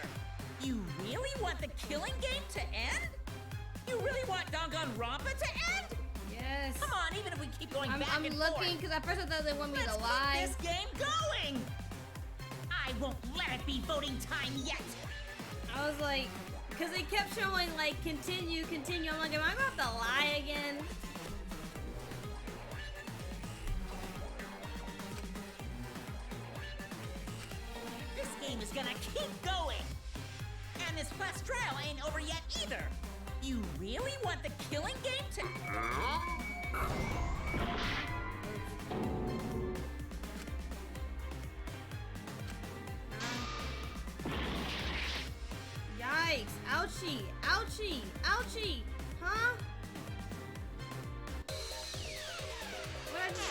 [SPEAKER 7] You really want the killing game to end? You really want Danganronpa to end?
[SPEAKER 3] Yes.
[SPEAKER 7] Come on, even if we keep going back
[SPEAKER 3] I'm
[SPEAKER 7] and
[SPEAKER 3] looking
[SPEAKER 7] forth.
[SPEAKER 3] because at first I thought they want me
[SPEAKER 7] Let's
[SPEAKER 3] to lie.
[SPEAKER 7] keep this game going. I won't let it be voting time yet.
[SPEAKER 3] I was like, because they kept showing like continue. I'm like, am I about to lie again?
[SPEAKER 7] This game is gonna keep going. And this class trial ain't over yet either. You really want the killing game to...
[SPEAKER 3] Yikes. Ouchie. Ouchie. Ouchie. Huh?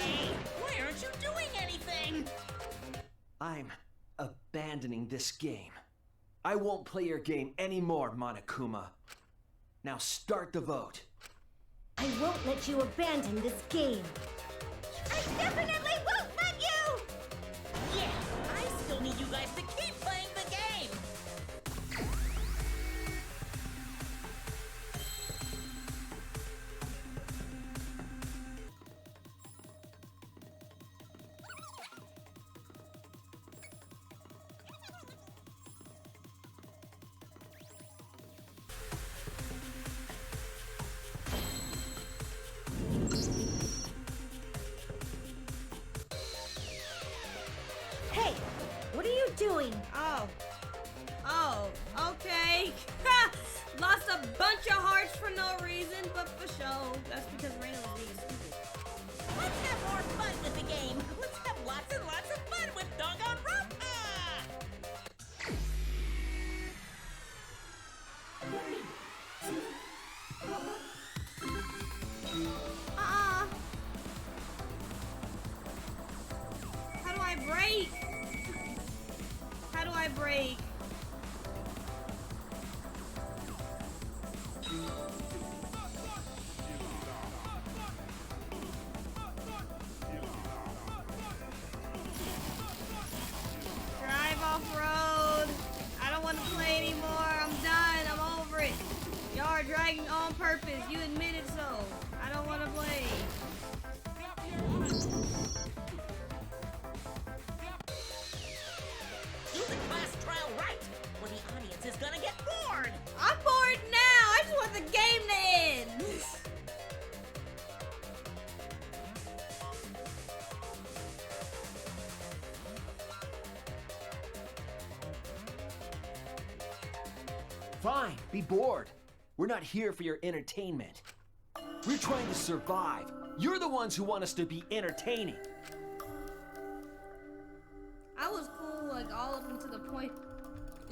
[SPEAKER 7] Hey, why aren't you doing anything?
[SPEAKER 2] I'm abandoning this game. I won't play your game anymore, Monokuma. Now start the vote.
[SPEAKER 4] I won't let you abandon this game. I definitely won't let you!
[SPEAKER 7] Yeah, I still need you guys to keep playing the game.
[SPEAKER 4] Hey, what are you doing?
[SPEAKER 3] Oh, okay. Lost a bunch of hearts for no reason, but for show. That's because Reina was being stupid.
[SPEAKER 7] Let's have more fun with the game. Let's have lots and lots of fun with Danganronpa.
[SPEAKER 3] How do I break? How do I break? Drive off-road. I don't want to play anymore. I'm done. I'm over it. Y'all are dragging on purpose. You admitted so. I don't want to play.
[SPEAKER 7] Do the class trial right, or the audience is gonna get bored.
[SPEAKER 3] I'm bored now. I just want the game to end.
[SPEAKER 2] Fine, be bored. We're not here for your entertainment. We're trying to survive. You're the ones who want us to be entertaining.
[SPEAKER 3] I was cool, like all up until the point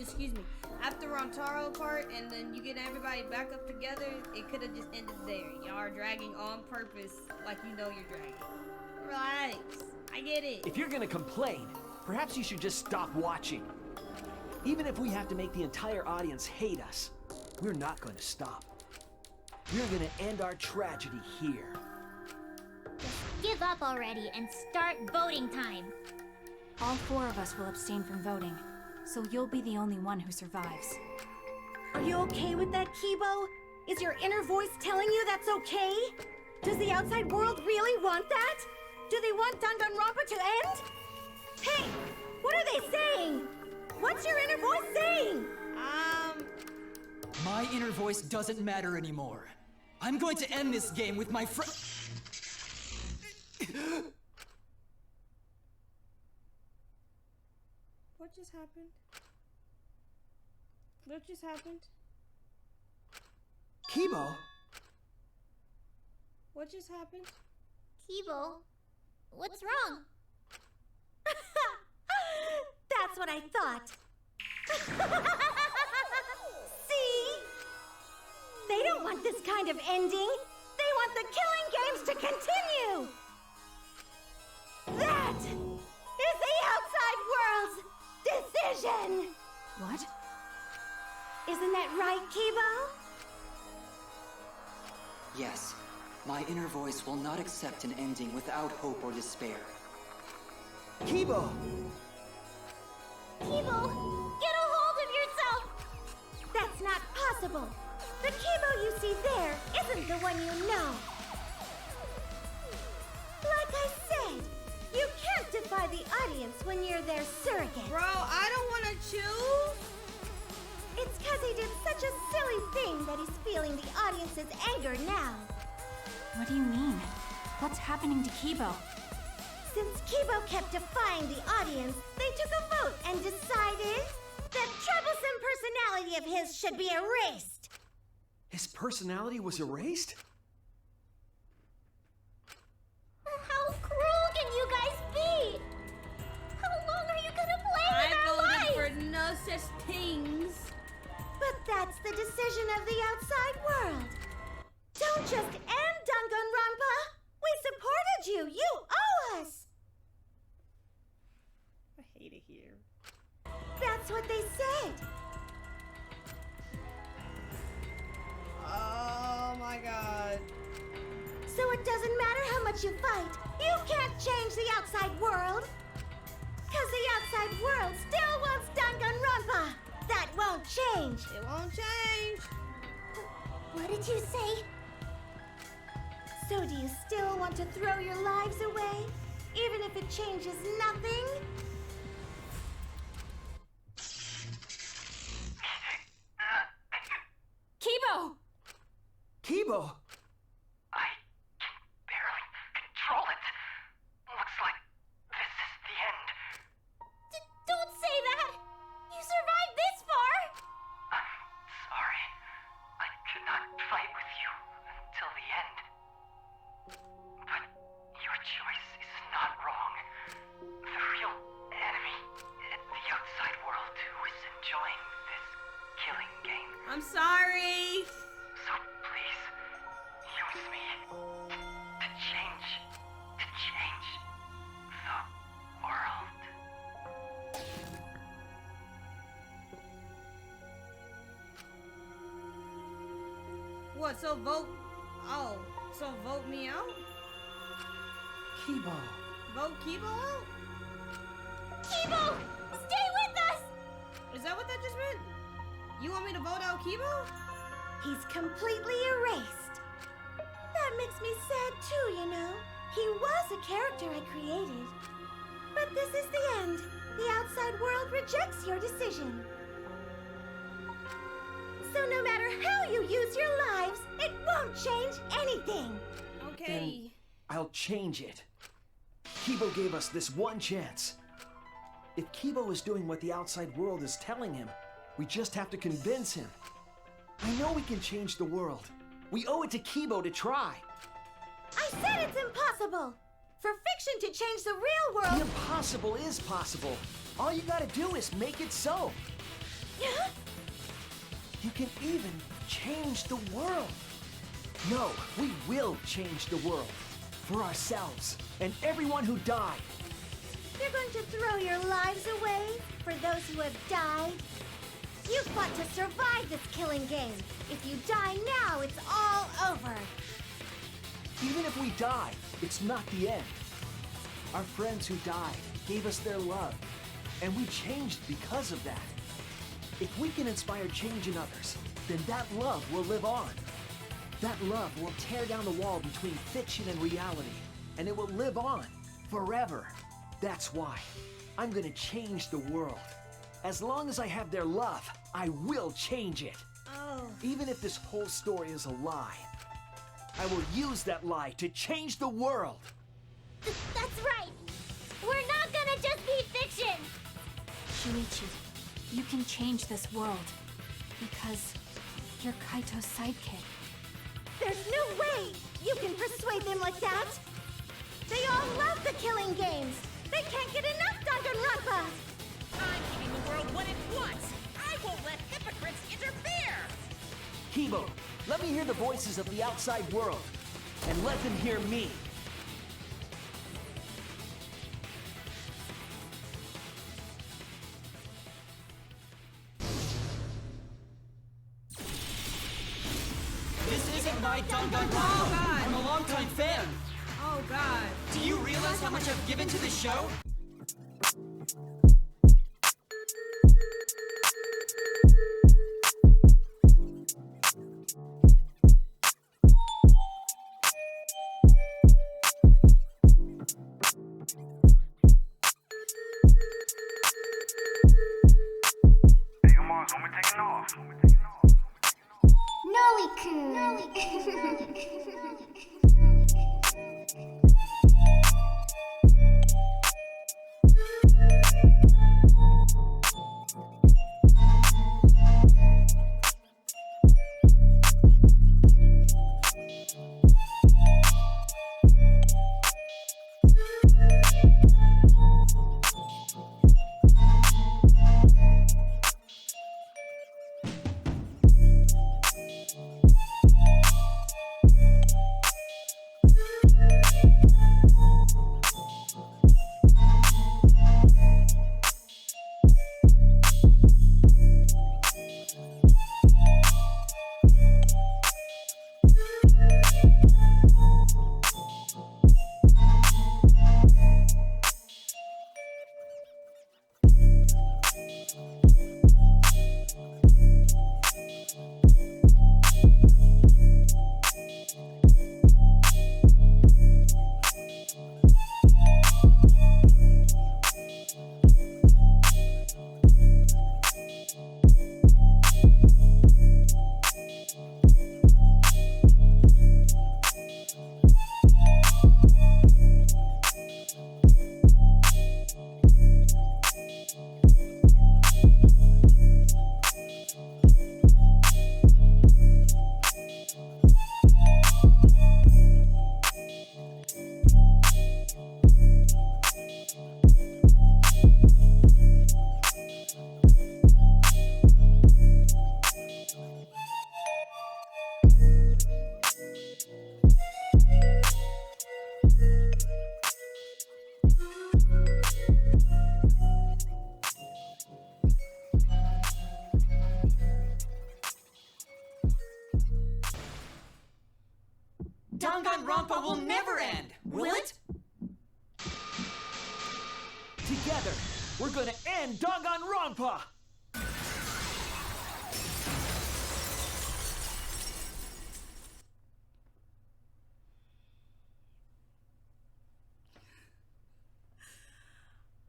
[SPEAKER 3] excuse me, after Rontaro part and then you get everybody back up together, it could have just ended there. Y'all are dragging on purpose like you know you're dragging. Relax. I get it.
[SPEAKER 10] If you're gonna complain, perhaps you should just stop watching. Even if we have to make the entire audience hate us, we're not going to stop. We're gonna end our tragedy here.
[SPEAKER 12] Give up already and start voting time.
[SPEAKER 19] All 4 of us will abstain from voting, so you'll be the only one who survives.
[SPEAKER 4] Are you okay with that, Kibo? Is your inner voice telling you that's okay? Does the outside world really want that? Do they want Danganronpa to end? Hey, what are they saying? What's your inner voice saying?
[SPEAKER 17] My inner voice doesn't matter anymore. I'm going to end this game with my friend.
[SPEAKER 3] What just happened? What just happened?
[SPEAKER 10] Kibo?
[SPEAKER 3] What just happened?
[SPEAKER 12] Kibo, what's wrong?
[SPEAKER 4] That's what I thought. See? They don't want this kind of ending. They want the killing games to continue. That is the outside world's decision.
[SPEAKER 19] What?
[SPEAKER 4] Isn't that right, Kibo?
[SPEAKER 17] Yes, my inner voice will not accept an ending without hope or despair.
[SPEAKER 10] Kibo!
[SPEAKER 12] Kibo, get a hold of yourself!
[SPEAKER 4] That's not possible. The Kibo you see there isn't the one you know. Like I said, you can't defy the audience when you're their surrogate.
[SPEAKER 3] Bro, I don't want to choose.
[SPEAKER 4] It's because he did such a silly thing that he's feeling the audience's anger now.
[SPEAKER 19] What do you mean? What's happening to Kibo?
[SPEAKER 4] Since Kibo kept defying the audience, they took a vote and decided that troublesome personality of his should be erased.
[SPEAKER 10] His personality was erased?
[SPEAKER 12] How cruel can you guys be? How long are you gonna play with our
[SPEAKER 3] I
[SPEAKER 12] lives?
[SPEAKER 3] voted for no such things.
[SPEAKER 4] But that's the decision of the outside world. Don't just end Danganronpa. We supported you. You owe us.
[SPEAKER 3] I hate it here.
[SPEAKER 4] That's what they said.
[SPEAKER 3] Oh my god.
[SPEAKER 4] So it doesn't matter how much you fight. You can't change the outside world. Because the outside world still wants Danganronpa. That won't change.
[SPEAKER 3] It won't change.
[SPEAKER 12] What did you say?
[SPEAKER 4] So do you still want to throw your lives away? Even if it changes nothing?
[SPEAKER 19] Kibo!
[SPEAKER 10] Kibo!
[SPEAKER 1] I can barely control it. Looks like this is the end.
[SPEAKER 12] Don't say that! You survived this far!
[SPEAKER 1] I'm sorry. I could not fight with you until the end. But your choice is not wrong. The real enemy in the outside world who is enjoying this killing game.
[SPEAKER 3] I'm sorry.
[SPEAKER 1] So please, use me to change the world.
[SPEAKER 3] What, so vote... Oh, so vote me out?
[SPEAKER 10] Kibo.
[SPEAKER 3] Vote Kibo out?
[SPEAKER 12] Kibo! Stay with us!
[SPEAKER 3] Is that what that just meant? You want me to vote out Kibo?
[SPEAKER 4] He's completely erased. That makes me sad too, you know. He was a character I created. But this is the end. The outside world rejects your decision. So no matter how you use your lives, it won't change anything.
[SPEAKER 3] Okay.
[SPEAKER 10] Then I'll change it. Kibo gave us this one chance. If Kibo is doing what the outside world is telling him, we just have to convince him. I know we can change the world. We owe it to Kibo to try.
[SPEAKER 4] I said it's impossible. For fiction to change the real world...
[SPEAKER 10] The impossible is possible. All you gotta do is make it so.
[SPEAKER 2] You can even change the world. No, we will change the world. For ourselves and everyone who died.
[SPEAKER 4] You're going to throw your lives away for those who have died? You fought to survive this killing game. If you die now, it's all over.
[SPEAKER 2] Even if we die, it's not the end. Our friends who died gave us their love, and we changed because of that. If we can inspire change in others, then that love will live on. That love will tear down the wall between fiction and reality, and it will live on forever. That's why I'm gonna change the world. As long as I have their love, I will change it.
[SPEAKER 4] Oh.
[SPEAKER 2] Even if this whole story is a lie, I will use that lie to change the world.
[SPEAKER 12] That's right. We're not gonna just be fiction.
[SPEAKER 19] Shuichi, you can change this world. Because you're Kaito's sidekick.
[SPEAKER 4] There's no way you can persuade them like that. They all love the killing games. They can't get enough Danganronpa.
[SPEAKER 7] I'm giving the world what it wants. I won't let hypocrites interfere.
[SPEAKER 2] Kibo, let me hear the voices of the outside world, and let them hear me.
[SPEAKER 17] This isn't my Danganronpa!
[SPEAKER 9] Oh, God.
[SPEAKER 17] I'm a longtime fan!
[SPEAKER 9] Oh god.
[SPEAKER 17] Do you realize how much I've given to the show?
[SPEAKER 1] Hey, yo, MARZ, when we taking off?
[SPEAKER 12] Nolykun.
[SPEAKER 17] Danganronpa will never end, will it?
[SPEAKER 2] Together, we're gonna end Danganronpa!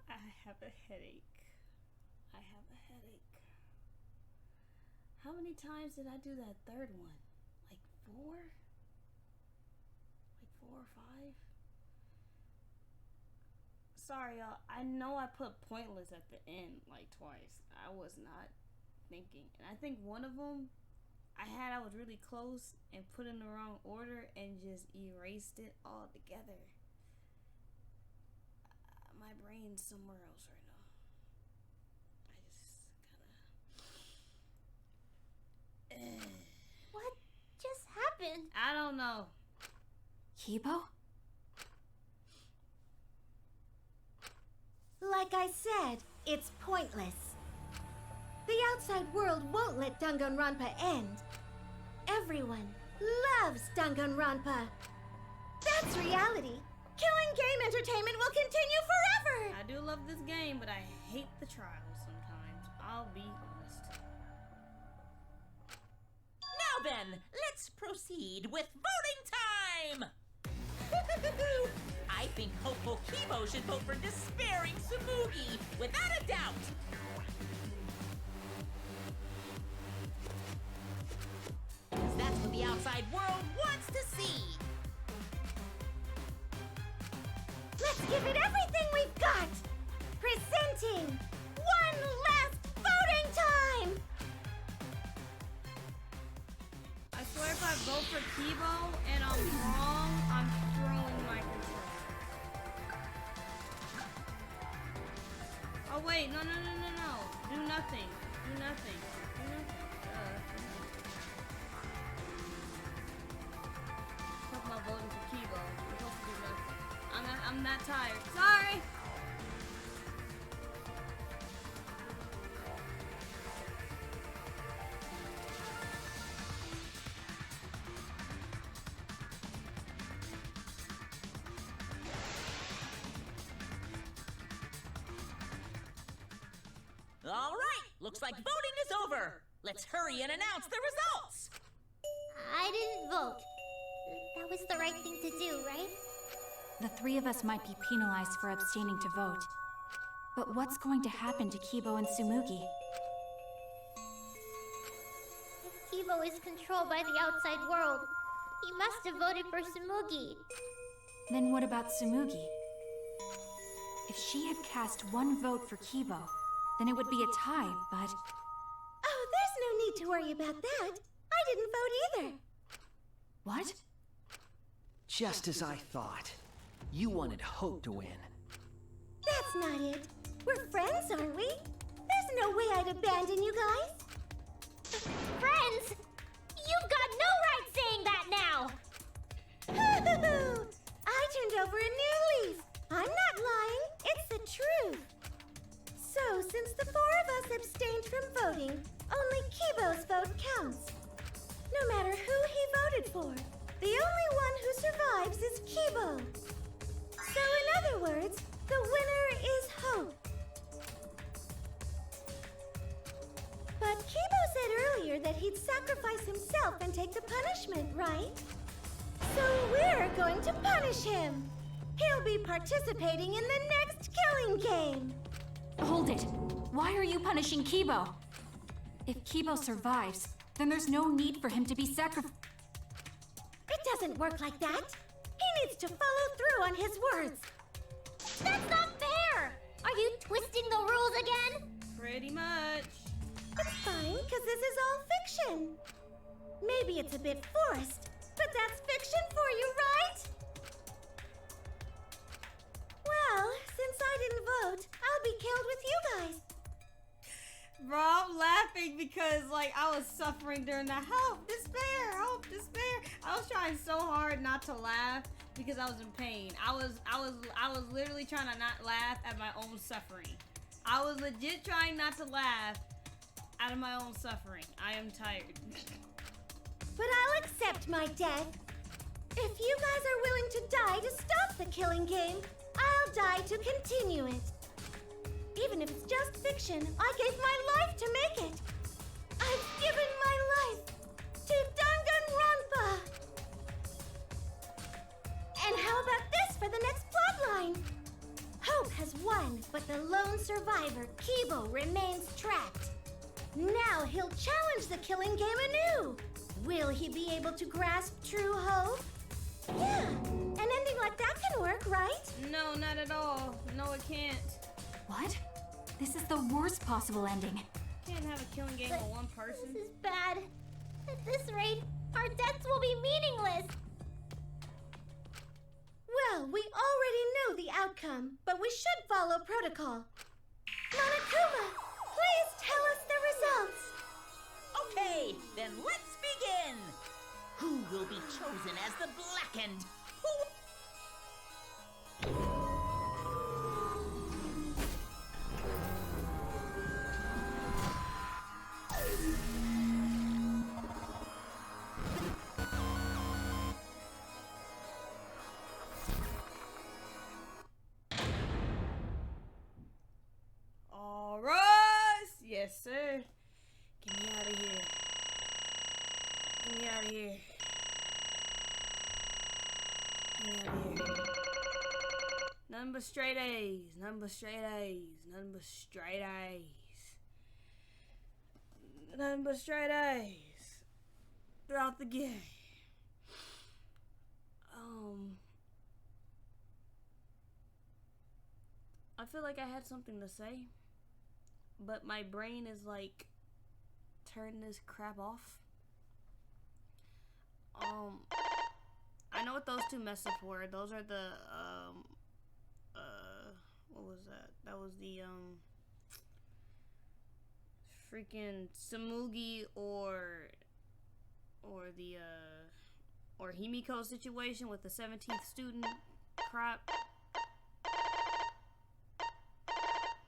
[SPEAKER 3] I have a headache. I have a headache. How many times did I do that third one? Like 4? Like 4 or 5? Sorry, y'all. I know I put pointless at the end like twice. I was not thinking. And I think one of them I was really close and put in the wrong order and just erased it all together. My brain's somewhere else right now. I just know.
[SPEAKER 19] Kibo?
[SPEAKER 4] Like I said, it's pointless. The outside world won't let Danganronpa end. Everyone loves Danganronpa. That's reality. Killing game entertainment will continue forever!
[SPEAKER 3] I do love this game, but I hate the trials sometimes. I'll be honest.
[SPEAKER 7] Now then, let's proceed with voting time! I think hopeful Kibo should vote for despairing Tsumugi, without a doubt! Because that's what the outside world wants to see!
[SPEAKER 4] Let's give it everything we've got! Presenting one last voting time!
[SPEAKER 3] I swear if I vote for Kibo and I'm wrong, I'm throwing my controller. Oh wait, no. Do nothing. Do nothing. Talk about voting for Kibo. We're supposed to do nothing. I'm not tired. Sorry!
[SPEAKER 7] All right, looks like voting is over. Let's hurry and announce the results.
[SPEAKER 12] I didn't vote. That was the right thing to do, right?
[SPEAKER 19] The three of us might be penalized for abstaining to vote. But what's going to happen to Kibo and Tsumugi?
[SPEAKER 12] If Kibo is controlled by the outside world, he must have voted for Tsumugi.
[SPEAKER 19] Then what about Tsumugi? If she had cast one vote for Kibo, then it would be a tie, but...
[SPEAKER 4] Oh, there's no need to worry about that. I didn't vote either.
[SPEAKER 19] What?
[SPEAKER 2] Just as I thought. You wanted Hope to win.
[SPEAKER 4] That's not it. We're friends, aren't we? There's no way I'd abandon you guys.
[SPEAKER 12] Friends? You've got no right saying that now!
[SPEAKER 4] Hoo-hoo-hoo! I turned over a new leaf. I'm not lying. It's the truth. So, since the four of us abstained from voting, only Kibo's vote counts. No matter who he voted for, the only one who survives is Kibo. So, in other words, the winner is Hope. But Kibo said earlier that he'd sacrifice himself and take the punishment, right? So we're going to punish him. He'll be participating in the next killing game.
[SPEAKER 19] Hold it! Why are you punishing Kibo? If Kibo survives, then there's no need for him to be sacrificed.
[SPEAKER 4] It doesn't work like that. He needs to follow through on his words.
[SPEAKER 12] That's not fair! Are you twisting the rules again?
[SPEAKER 3] Pretty much.
[SPEAKER 4] It's fine, because this is all fiction. Maybe it's a bit forced, but that's fiction for you, right? Well, since I didn't vote, I'll be killed with you guys.
[SPEAKER 3] Bro, I'm laughing because, like, I was suffering during the help, despair. I was trying so hard not to laugh because I was in pain. I was literally trying to not laugh at my own suffering. I was legit trying not to laugh out of my own suffering. I am tired.
[SPEAKER 4] But I'll accept my death. If you guys are willing to die to stop the killing game, I'll die to continue it. Even if it's just fiction, I gave my life to make it. I've given my life to Danganronpa. And how about this for the next plotline? Hope has won, but the lone survivor, Kibo, remains trapped. Now he'll challenge the killing game anew. Will he be able to grasp true hope? Yeah, an ending like that can work, right?
[SPEAKER 3] No, not at all. No, it can't.
[SPEAKER 19] What? This is the worst possible ending.
[SPEAKER 3] Can't have a killing game with one person.
[SPEAKER 12] This is bad. At this rate, our deaths will be meaningless.
[SPEAKER 4] Well, we already know the outcome, but we should follow protocol. Nolykun, please tell us the results.
[SPEAKER 7] Okay, then let's begin.
[SPEAKER 5] Who
[SPEAKER 7] will be chosen as the Blackened.
[SPEAKER 3] Alright! Yes, sir. Get me out of here. Get me out of here. Get me out of here. Nothing but straight A's. Nothing but straight A's. Nothing but straight A's. Nothing but straight A's. Throughout the game. I feel like I had something to say, but my brain is like, turn this crap off. I know what those two mess up were. Those are the, what was that? That was the, freaking Samugi or the, or Himiko situation with the 17th student crap.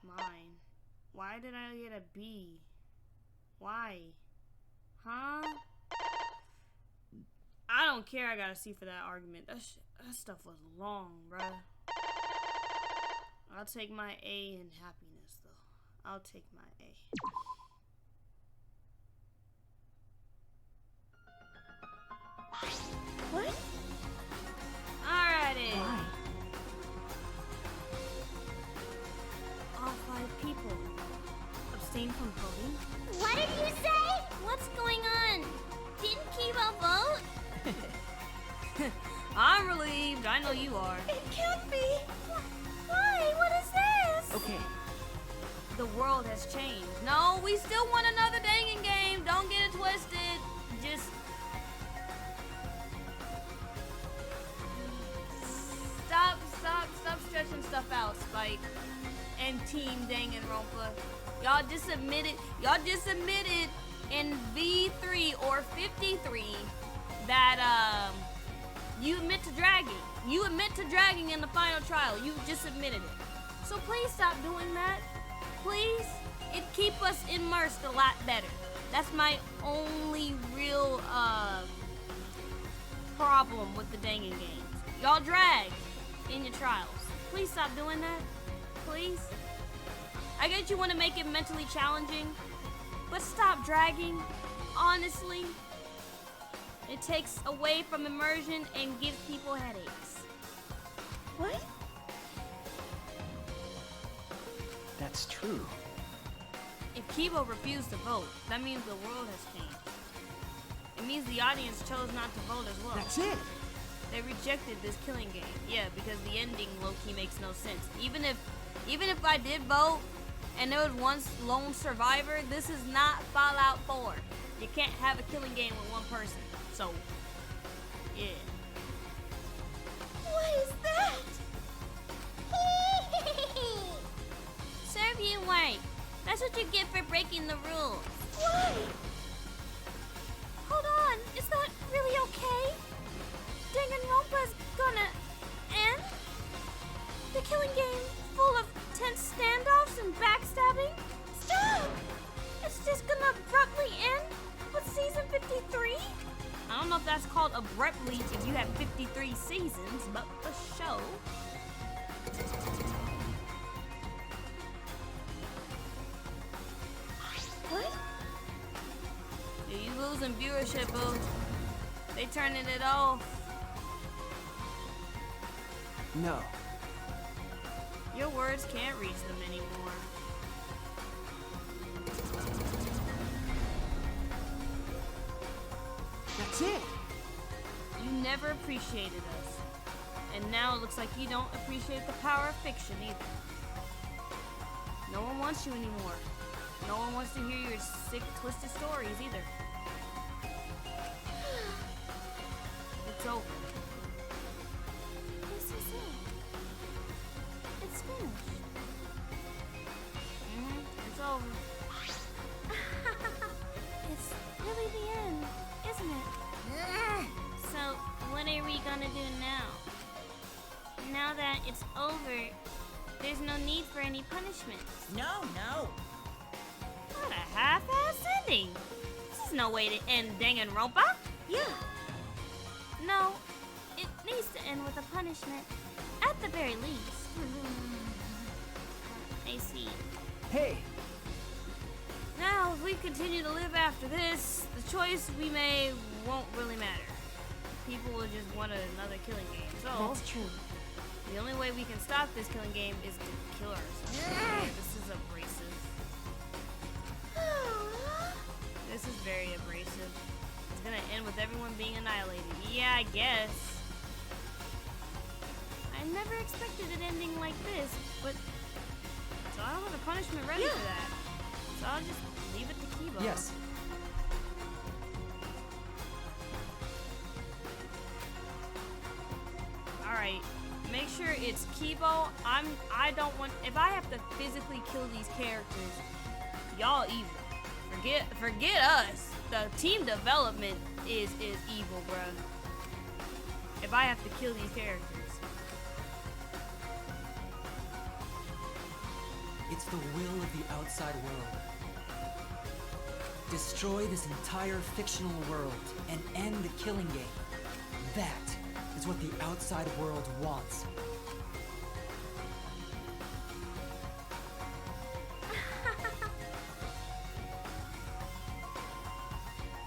[SPEAKER 3] Mine. Why did I get a B? Why? Huh? I don't care. I got a C for that argument. That stuff was long, bruh. I'll take my A in happiness, though. I'll take my A.
[SPEAKER 4] What?
[SPEAKER 3] Alrighty. Why? All 5 people abstain from voting.
[SPEAKER 12] What did you say? What's going on? Didn't Kibo vote?
[SPEAKER 3] I'm relieved. I know you are.
[SPEAKER 4] It can't be.
[SPEAKER 12] Why? What is this?
[SPEAKER 3] Okay. The world has changed. No, we still want another Dangan game. Don't get it twisted. Just stop stretching stuff out, Spike. And Team Danganronpa. Y'all just admitted in V3 or 53 that you admit to dragging. You admit to dragging in the final trial. You just admitted it. So please stop doing that. Please. It keep us immersed a lot better. That's my only real problem with the Dangan games. Y'all drag in your trials. Please stop doing that. Please. I get you want to make it mentally challenging, but stop dragging. Honestly, it takes away from immersion and gives people headaches.
[SPEAKER 4] What?
[SPEAKER 2] That's true.
[SPEAKER 3] If Kibo refused to vote, that means the world has changed. It means the audience chose not to vote as well.
[SPEAKER 2] That's it.
[SPEAKER 3] They rejected this killing game. Yeah, because the ending low-key makes no sense. Even if I did vote and there was one lone survivor, this is not Fallout 4. You can't have a killing game with one person. So, yeah.
[SPEAKER 12] What is that? Serve you right. That's what you get for breaking the rules.
[SPEAKER 4] Why?
[SPEAKER 12] Hold on, is that really okay? Danganronpa's gonna end? The killing game full of tense standoffs and backstabbing? Stop! It's just gonna abruptly end with season 53?
[SPEAKER 3] I don't know if that's called abruptly if you have 53 seasons, but the show.
[SPEAKER 4] What?
[SPEAKER 3] Yeah, you losing viewership, boo. They turning it off.
[SPEAKER 2] No.
[SPEAKER 3] Your words can't reach them anymore.
[SPEAKER 2] That's it.
[SPEAKER 3] You never appreciated us. And now it looks like you don't appreciate the power of fiction either. No one wants you anymore. No one wants to hear your sick, twisted stories either. It's over.
[SPEAKER 12] This is it. It's finished.
[SPEAKER 3] It's over.
[SPEAKER 12] It's really the end, isn't it?
[SPEAKER 3] gonna do now? Now that it's over, there's no need for any punishments.
[SPEAKER 7] No.
[SPEAKER 3] What a half-ass ending! This is no way to end Danganronpa.
[SPEAKER 4] Yeah.
[SPEAKER 3] No, it needs to end with a punishment, at the very least. I see.
[SPEAKER 2] Hey,
[SPEAKER 3] Now, if we continue to live after this, the choice we made won't really matter. People will just want another killing game. So,
[SPEAKER 8] That's true.
[SPEAKER 3] the only way we can stop this killing game is to kill ourselves. This is abrasive. This is very abrasive. It's gonna end with everyone being annihilated. Yeah, I guess. I never expected it ending like this, but so I don't have a punishment ready for that. So I'll just leave it to Kibo.
[SPEAKER 2] yes.
[SPEAKER 3] Alright. Make sure it's Kibo. I don't want, if I have to physically kill these characters, y'all evil. Forget us. The team development is evil, bruh. If I have to kill these characters.
[SPEAKER 17] It's the will of the outside world. Destroy this entire fictional world and end the killing game. That is what the outside world wants.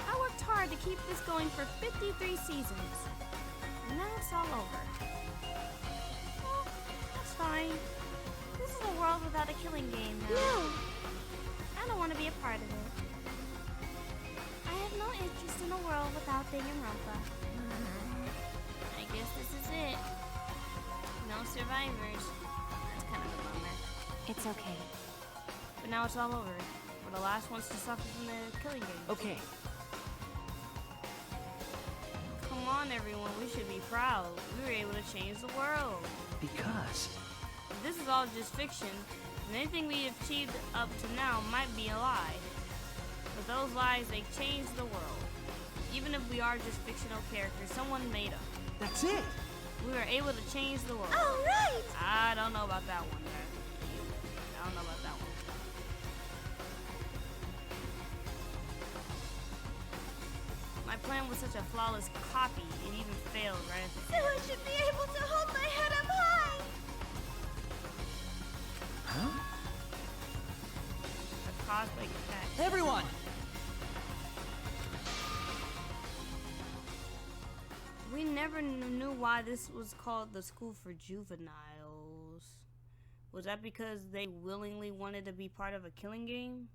[SPEAKER 3] I worked hard to keep this going for 53 seasons. And now it's all over. Well, that's fine. This is a world without a killing game now.
[SPEAKER 4] No.
[SPEAKER 3] I don't want to be a part of it. I have no interest in a world without Danganronpa. I guess this is it. No survivors. That's kind of a bummer.
[SPEAKER 8] It's okay.
[SPEAKER 3] But now it's all over. We're the last ones to suffer from the killing game.
[SPEAKER 2] Okay.
[SPEAKER 3] Come on, everyone. We should be proud. We were able to change the world.
[SPEAKER 2] Because
[SPEAKER 3] This is all just fiction, and anything we have achieved up to now might be a lie. But those lies, they change the world. Even if we are just fictional characters, someone made them.
[SPEAKER 2] that's it.
[SPEAKER 3] We were able to change the world.
[SPEAKER 4] All right.
[SPEAKER 3] I don't know about that one, guys. I don't know about that one. My plan was such a flawless copy, it even failed right at the
[SPEAKER 4] So I should be able to hold my head up high.
[SPEAKER 2] Huh?
[SPEAKER 3] A cosmic attack.
[SPEAKER 17] Everyone!
[SPEAKER 3] We never knew why this was called the School for Juveniles. Was that because they willingly wanted to be part of a killing game?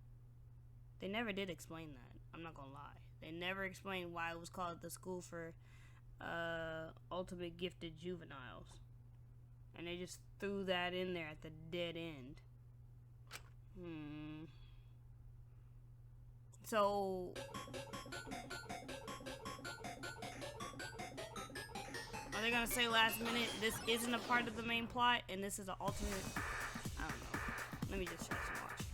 [SPEAKER 3] They never did explain that. I'm not gonna lie. They never explained why it was called the School for Ultimate Gifted Juveniles. And they just threw that in there at the dead end. So are they gonna say last minute this isn't a part of the main plot and this is an alternate? I don't know. Let me just try some watch.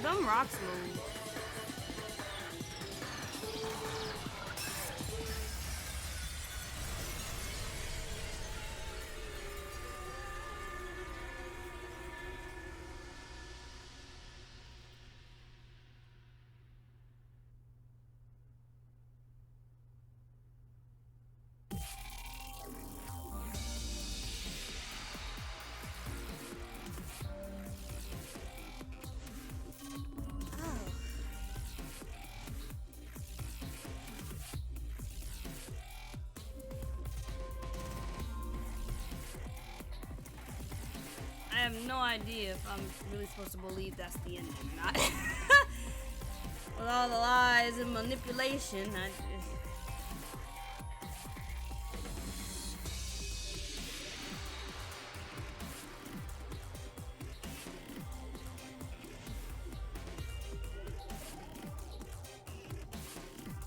[SPEAKER 3] Them rocks move. have no idea if I'm really supposed to believe that's the end or not. With all the lies and manipulation, I just...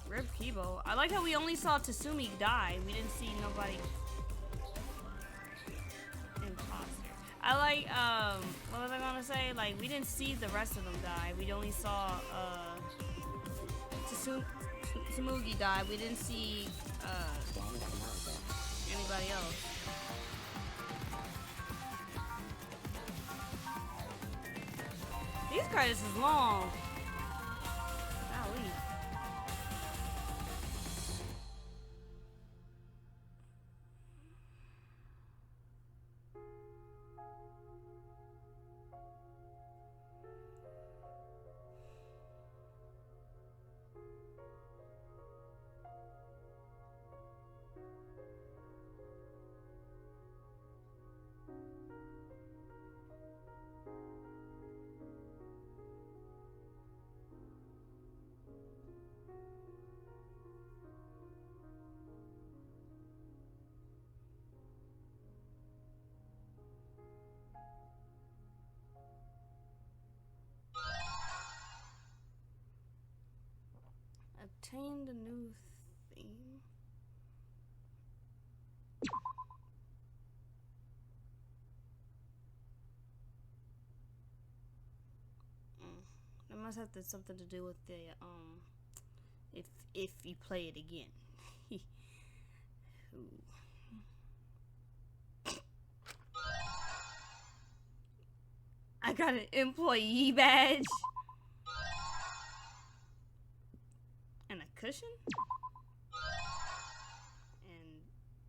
[SPEAKER 3] Rip Kibo. I like how we only saw Tasumi die. We didn't see nobody. Imposter. I like, what was I gonna say? Like, we didn't see the rest of them die. We only saw, Tsumugi die. We didn't see, anybody else. These credits is long. Golly. Obtained a new theme. That must have something to do with the if you play it again. I got an employee badge. And a cushion? And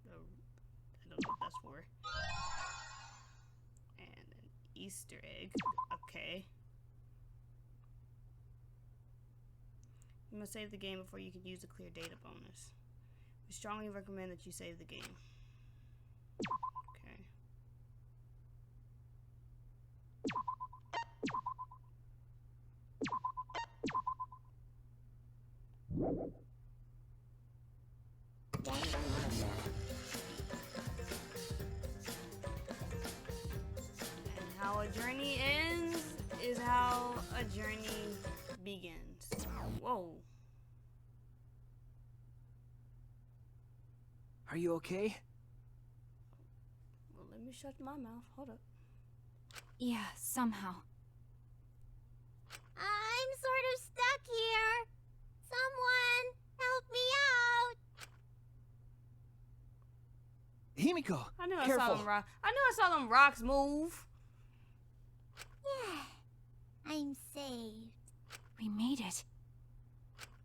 [SPEAKER 3] I don't know what that's for. And an Easter egg. Okay. You must save the game before you can use the clear data bonus. We strongly recommend that you save the game. Okay. And how a journey ends is how a journey begins. Whoa.
[SPEAKER 2] Are you okay?
[SPEAKER 3] Well, let me shut my mouth. Hold up.
[SPEAKER 19] Yeah, somehow.
[SPEAKER 12] I'm sort of stuck here. Someone help me out.
[SPEAKER 2] Himiko,
[SPEAKER 3] I knew
[SPEAKER 2] careful.
[SPEAKER 3] I saw them rock. I knew I saw them rocks move.
[SPEAKER 12] Yeah, I'm saved.
[SPEAKER 19] We made it.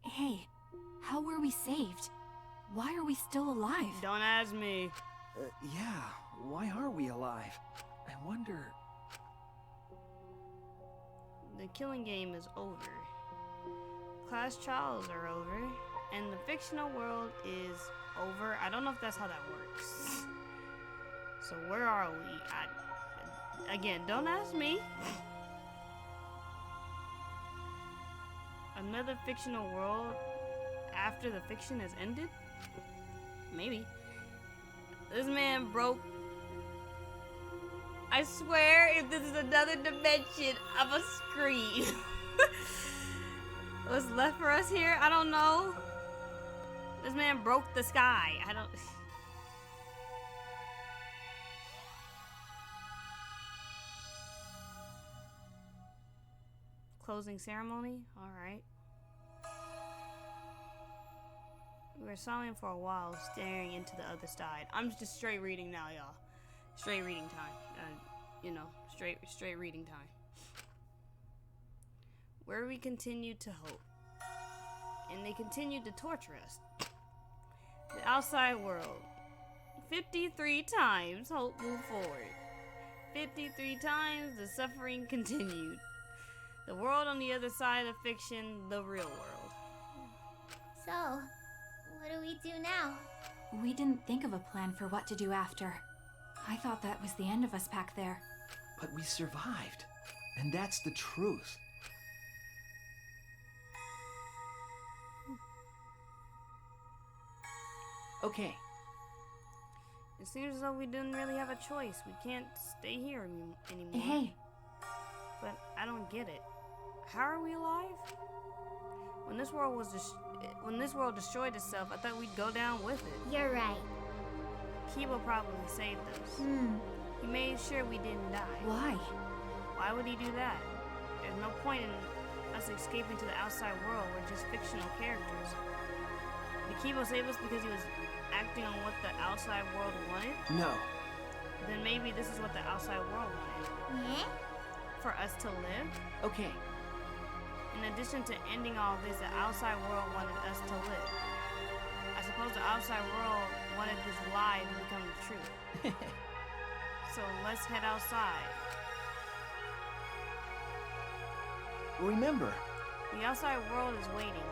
[SPEAKER 19] Hey, how were we saved? Why are we still alive?
[SPEAKER 3] Don't ask me.
[SPEAKER 2] Yeah, why are we alive? I wonder...
[SPEAKER 3] The killing game is over. Class trials are over. And the fictional world is over. I don't know if that's how that works. So where are we? Again, don't ask me. Another fictional world after the fiction has ended? Maybe. This man broke. I swear, if this is another dimension, I'ma scream. What's left for us here? I don't know. This man broke the sky. I don't... Closing ceremony? Alright. We were silent for a while, staring into the other side. I'm just straight reading now, y'all. Straight reading time. You know, straight reading time. Where we continued to hope. And they continued to torture us. The outside world. 53 times hope moved forward. 53 times the suffering continued. The world on the other side of fiction, the real world.
[SPEAKER 12] So, what do we do now?
[SPEAKER 19] We didn't think of a plan for what to do after. I thought that was the end of us back there.
[SPEAKER 10] But we survived. And that's the truth. Okay.
[SPEAKER 3] It seems as though we didn't really have a choice. We can't stay here anymore.
[SPEAKER 19] Hey.
[SPEAKER 3] But I don't get it. How are we alive? When this world destroyed itself, I thought we'd go down with it.
[SPEAKER 12] You're right.
[SPEAKER 3] Kibo probably saved us. He made sure we didn't die.
[SPEAKER 19] Why?
[SPEAKER 3] Why would he do that? There's no point in us escaping to the outside world. We're just fictional characters. Did Kibo save us because he was acting on what the outside world wanted?
[SPEAKER 10] No.
[SPEAKER 3] Then maybe this is what the outside world wanted.
[SPEAKER 12] Yeah?
[SPEAKER 3] For us to live?
[SPEAKER 10] Okay.
[SPEAKER 3] In addition to ending all this, the outside world wanted us to live. I suppose the outside world wanted this lie to become the truth. So let's head outside.
[SPEAKER 10] Remember.
[SPEAKER 3] The outside world is waiting.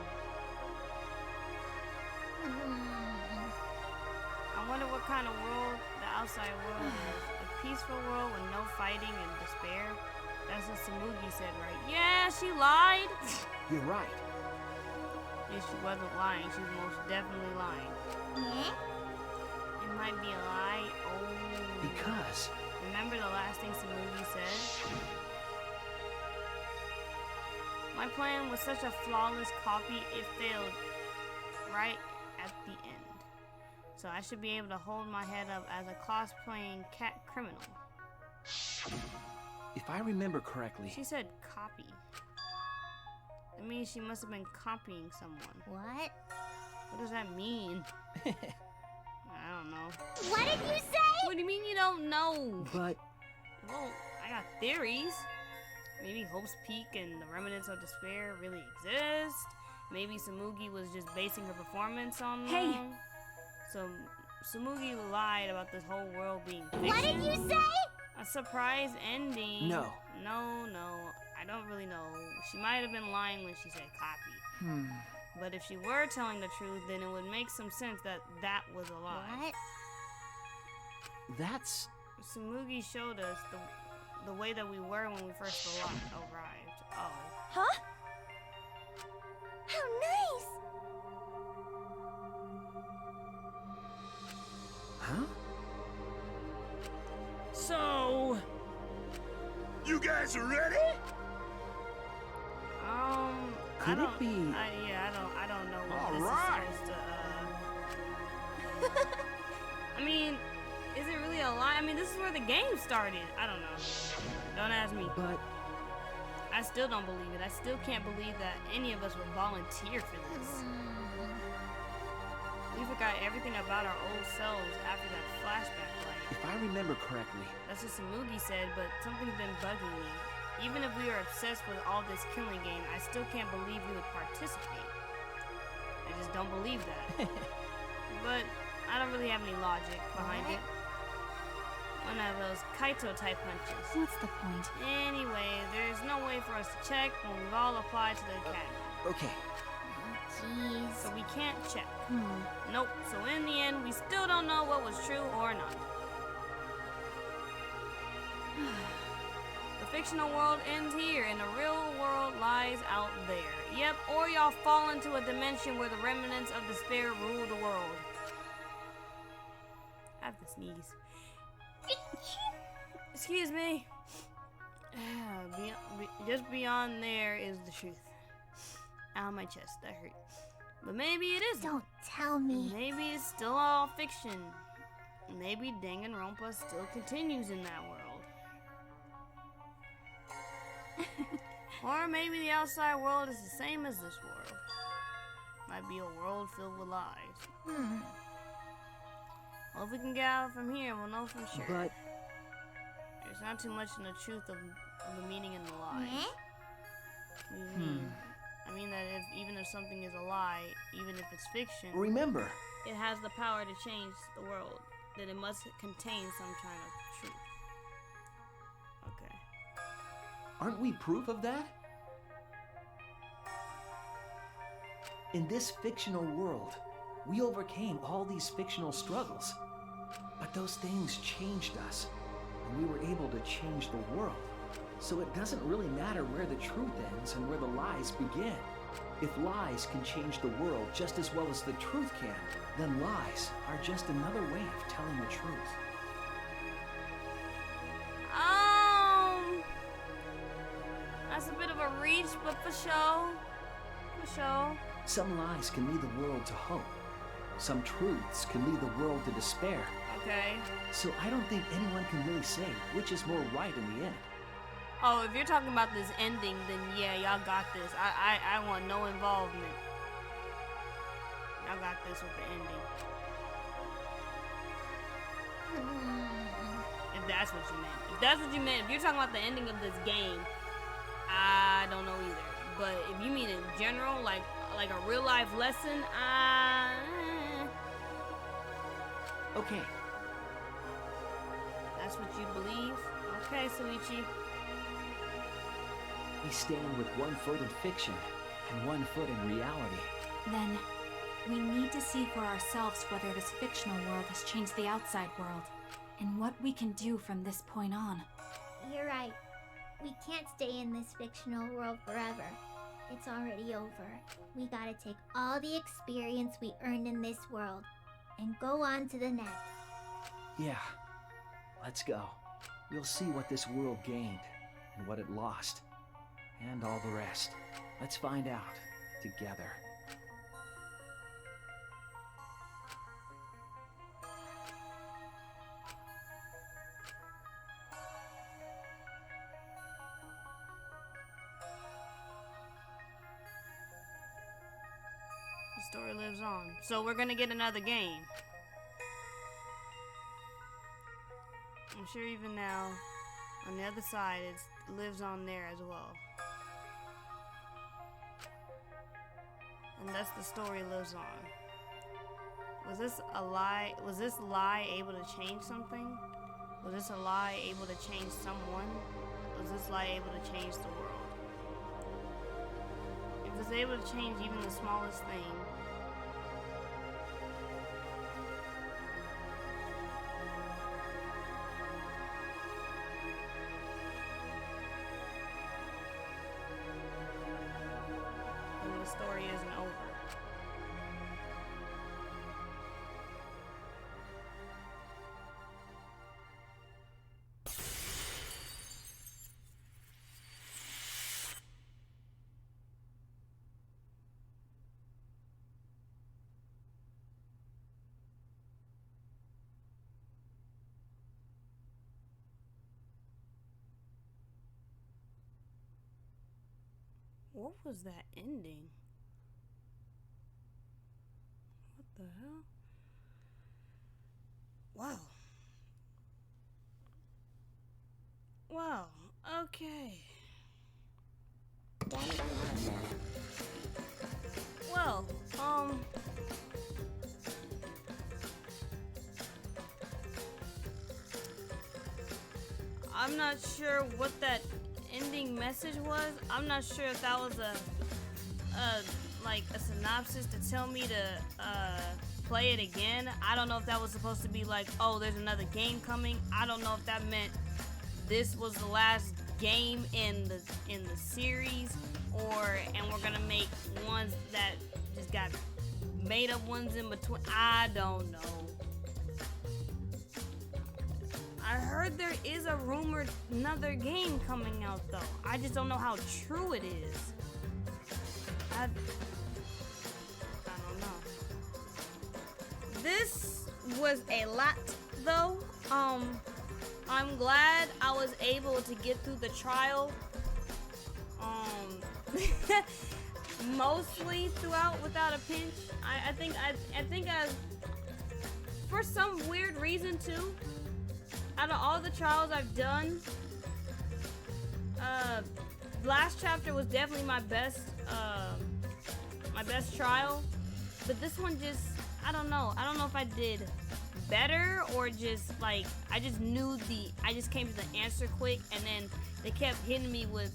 [SPEAKER 3] I wonder what kind of world the outside world is. A peaceful world with no fighting and despair. That's what Samugi said, right? Yeah, she lied.
[SPEAKER 10] You're right.
[SPEAKER 3] If she wasn't lying, she was most definitely lying.
[SPEAKER 12] Yeah?
[SPEAKER 3] It might be a lie. Oh.
[SPEAKER 10] Because.
[SPEAKER 3] Remember the last thing Samugi said? My plan was such a flawless copy, it failed right at the end. So I should be able to hold my head up as a cosplaying cat criminal.
[SPEAKER 10] If I remember correctly...
[SPEAKER 3] She said copy. That means she must have been copying someone.
[SPEAKER 12] What?
[SPEAKER 3] What does that mean? I don't know.
[SPEAKER 12] What did you say?
[SPEAKER 3] What do you mean you don't know?
[SPEAKER 10] But...
[SPEAKER 3] Well, I got theories. Maybe Hope's Peak and the remnants of despair really exist. Maybe Samugi was just basing her performance on them.
[SPEAKER 19] Hey!
[SPEAKER 3] So Samugi lied about this whole world being fiction.
[SPEAKER 12] What did you say?
[SPEAKER 3] A surprise ending.
[SPEAKER 10] No.
[SPEAKER 3] No. I don't really know. She might have been lying when she said copy. But if she were telling the truth, then it would make some sense that that was a lie.
[SPEAKER 12] What?
[SPEAKER 10] That's...
[SPEAKER 3] Samugi showed us the way that we were when we first arrived. Oh.
[SPEAKER 12] Huh? How nice!
[SPEAKER 10] Huh?
[SPEAKER 3] So...
[SPEAKER 13] You guys are ready?
[SPEAKER 10] Could it be...
[SPEAKER 3] I don't know what
[SPEAKER 13] All
[SPEAKER 3] this
[SPEAKER 13] right.
[SPEAKER 3] is supposed to, I mean, is it really a lie? I mean, this is where the game started. I don't know. Don't ask me.
[SPEAKER 10] But...
[SPEAKER 3] I still don't believe it. I still can't believe that any of us would volunteer for this. We forgot everything about our old selves after that flashback light.
[SPEAKER 10] If I remember correctly...
[SPEAKER 3] That's what Samugi said, but something's been bugging me. Even if we are obsessed with all this killing game, I still can't believe we would participate. I just don't believe that. But I don't really have any logic behind it. One of those Kaito type punches.
[SPEAKER 19] What's the point?
[SPEAKER 3] Anyway, there's no way for us to check when we've all applied to the academy.
[SPEAKER 10] Okay.
[SPEAKER 12] Jeez.
[SPEAKER 3] So we can't check. Nope. So in the end, we still don't know what was true or not. The fictional world ends here, and the real world lies out there. Yep, or y'all fall into a dimension where the remnants of despair rule the world. I have to sneeze. Excuse me. Just beyond there is the truth. Ow, my chest, that hurt. But maybe it isn't.
[SPEAKER 12] Don't tell me.
[SPEAKER 3] Maybe it's still all fiction. Maybe Danganronpa still continues in that world. Or maybe the outside world is the same as this world. Might be a world filled with lies. Well, if we can get out from here, we'll know for sure.
[SPEAKER 10] But...
[SPEAKER 3] There's not too much in the truth of the meaning in the lies. I mean that even if something is a lie, even if it's fiction,
[SPEAKER 10] Remember.
[SPEAKER 3] it has the power to change the world. That it must contain some kind of truth. Okay.
[SPEAKER 10] Aren't we proof of that? In this fictional world, we overcame all these fictional struggles. But those things changed us.
[SPEAKER 2] and we were able to change the world. So it doesn't really matter where the truth ends and where the lies begin. If lies can change the world just as well as the truth can, then lies are just another way of telling the truth.
[SPEAKER 3] That's a bit of a reach, but for sure. For sure.
[SPEAKER 2] Some lies can lead the world to hope. Some truths can lead the world to despair.
[SPEAKER 3] Okay.
[SPEAKER 2] So I don't think anyone can really say which is more right in the end.
[SPEAKER 3] Oh, if you're talking about this ending, then yeah, y'all got this. I want no involvement. Y'all got this with the ending. If that's what you meant. If that's what you meant, if you're talking about the ending of this game, I don't know either. But if you mean in general, like a real life lesson,
[SPEAKER 2] Okay.
[SPEAKER 3] That's what you believe? Okay, Suichi.
[SPEAKER 2] We stand with one foot in fiction and one foot in reality.
[SPEAKER 19] Then, we need to see for ourselves whether this fictional world has changed the outside world, and what we can do from this point on.
[SPEAKER 12] You're right. We can't stay in this fictional world forever. It's already over. We gotta take all the experience we earned in this world and go on to the next.
[SPEAKER 2] Yeah. Let's go. We'll see what this world gained and what it lost. And all the rest. Let's find out together.
[SPEAKER 3] The story lives on. So we're gonna get another game. I'm sure even now, on the other side, it lives on there as well. And thus the story lives on. Was this a lie? Was this lie able to change something? Was this a lie able to change someone? Was this lie able to change the world? If it's able to change even the smallest thing, then the story isn't over. What was that ending? What the hell? Wow. Wow. Okay. Well, I'm not sure what that ending message was. I'm not sure if that was like a synopsis to tell me to play it again. I don't know if that was supposed to be like, oh, there's another game coming. I don't know if that meant this was the last game in the series, and we're gonna make ones that just got made up ones in between. I don't know. I heard there is a rumored another game coming out though. I just don't know how true it is. I don't know. This was a lot though. I'm glad I was able to get through the trial. Mostly throughout without a pinch. I think I for some weird reason too. Out of all the trials I've done, last chapter was definitely my best trial. But this one just, I don't know if I did better or just like, I just came to the answer quick, and then they kept hitting me with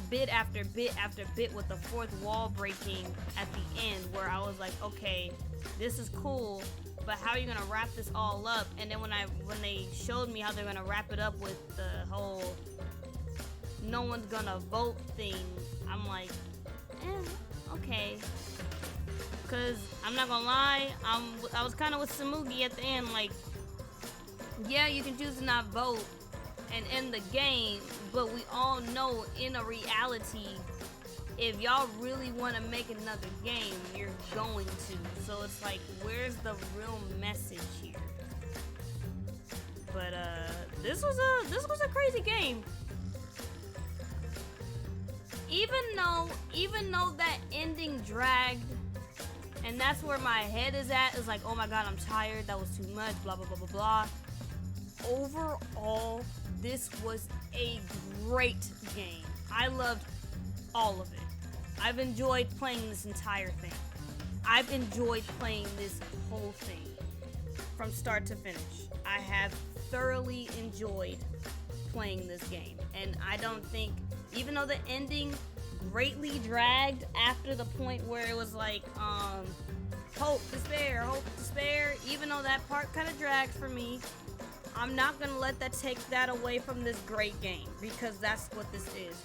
[SPEAKER 3] bit after bit after bit with the fourth wall breaking at the end, where I was like, okay, this is cool, but how are you gonna wrap this all up? And then when they showed me how they're gonna wrap it up with the whole no one's gonna vote thing, I'm like, okay. Cause I'm not gonna lie, I was kind of with Samugi at the end, like, yeah, you can choose to not vote and end the game, but we all know in a reality, if y'all really want to make another game, you're going to. So it's like, where's the real message here? But this was a crazy game. Even though that ending dragged, and that's where my head is at, is like, oh my god, I'm tired, that was too much, blah blah blah blah blah. Overall, this was a great game. I loved all of it. I've enjoyed playing this entire thing. I've enjoyed playing this whole thing from start to finish. I have thoroughly enjoyed playing this game. And I don't think, even though the ending greatly dragged after the point where it was like, hope, despair, even though that part kind of dragged for me, I'm not gonna let that take that away from this great game, because that's what this is.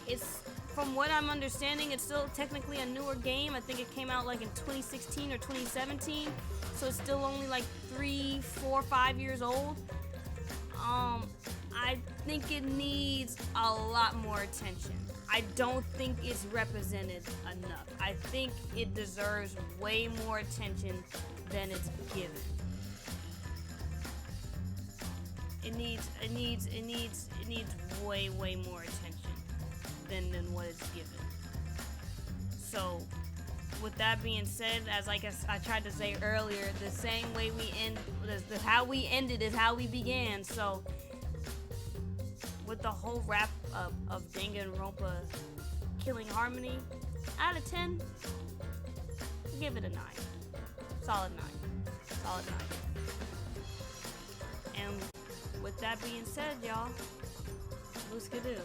[SPEAKER 3] It's, from what I'm understanding, it's still technically a newer game. I think it came out like in 2016 or 2017, so it's still only like 3, 4, 5 years old. I think it needs a lot more attention. I don't think it's represented enough. I think it deserves way more attention than it's given. It needs way more attention than what it's given. So, with that being said, as I guess I tried to say earlier, the same way we end, how we ended is how we began. So, with the whole wrap up of Danganronpa Killing Harmony, out of 10, give it a 9. Solid 9. Solid 9. And with that being said, y'all, Luskadoo.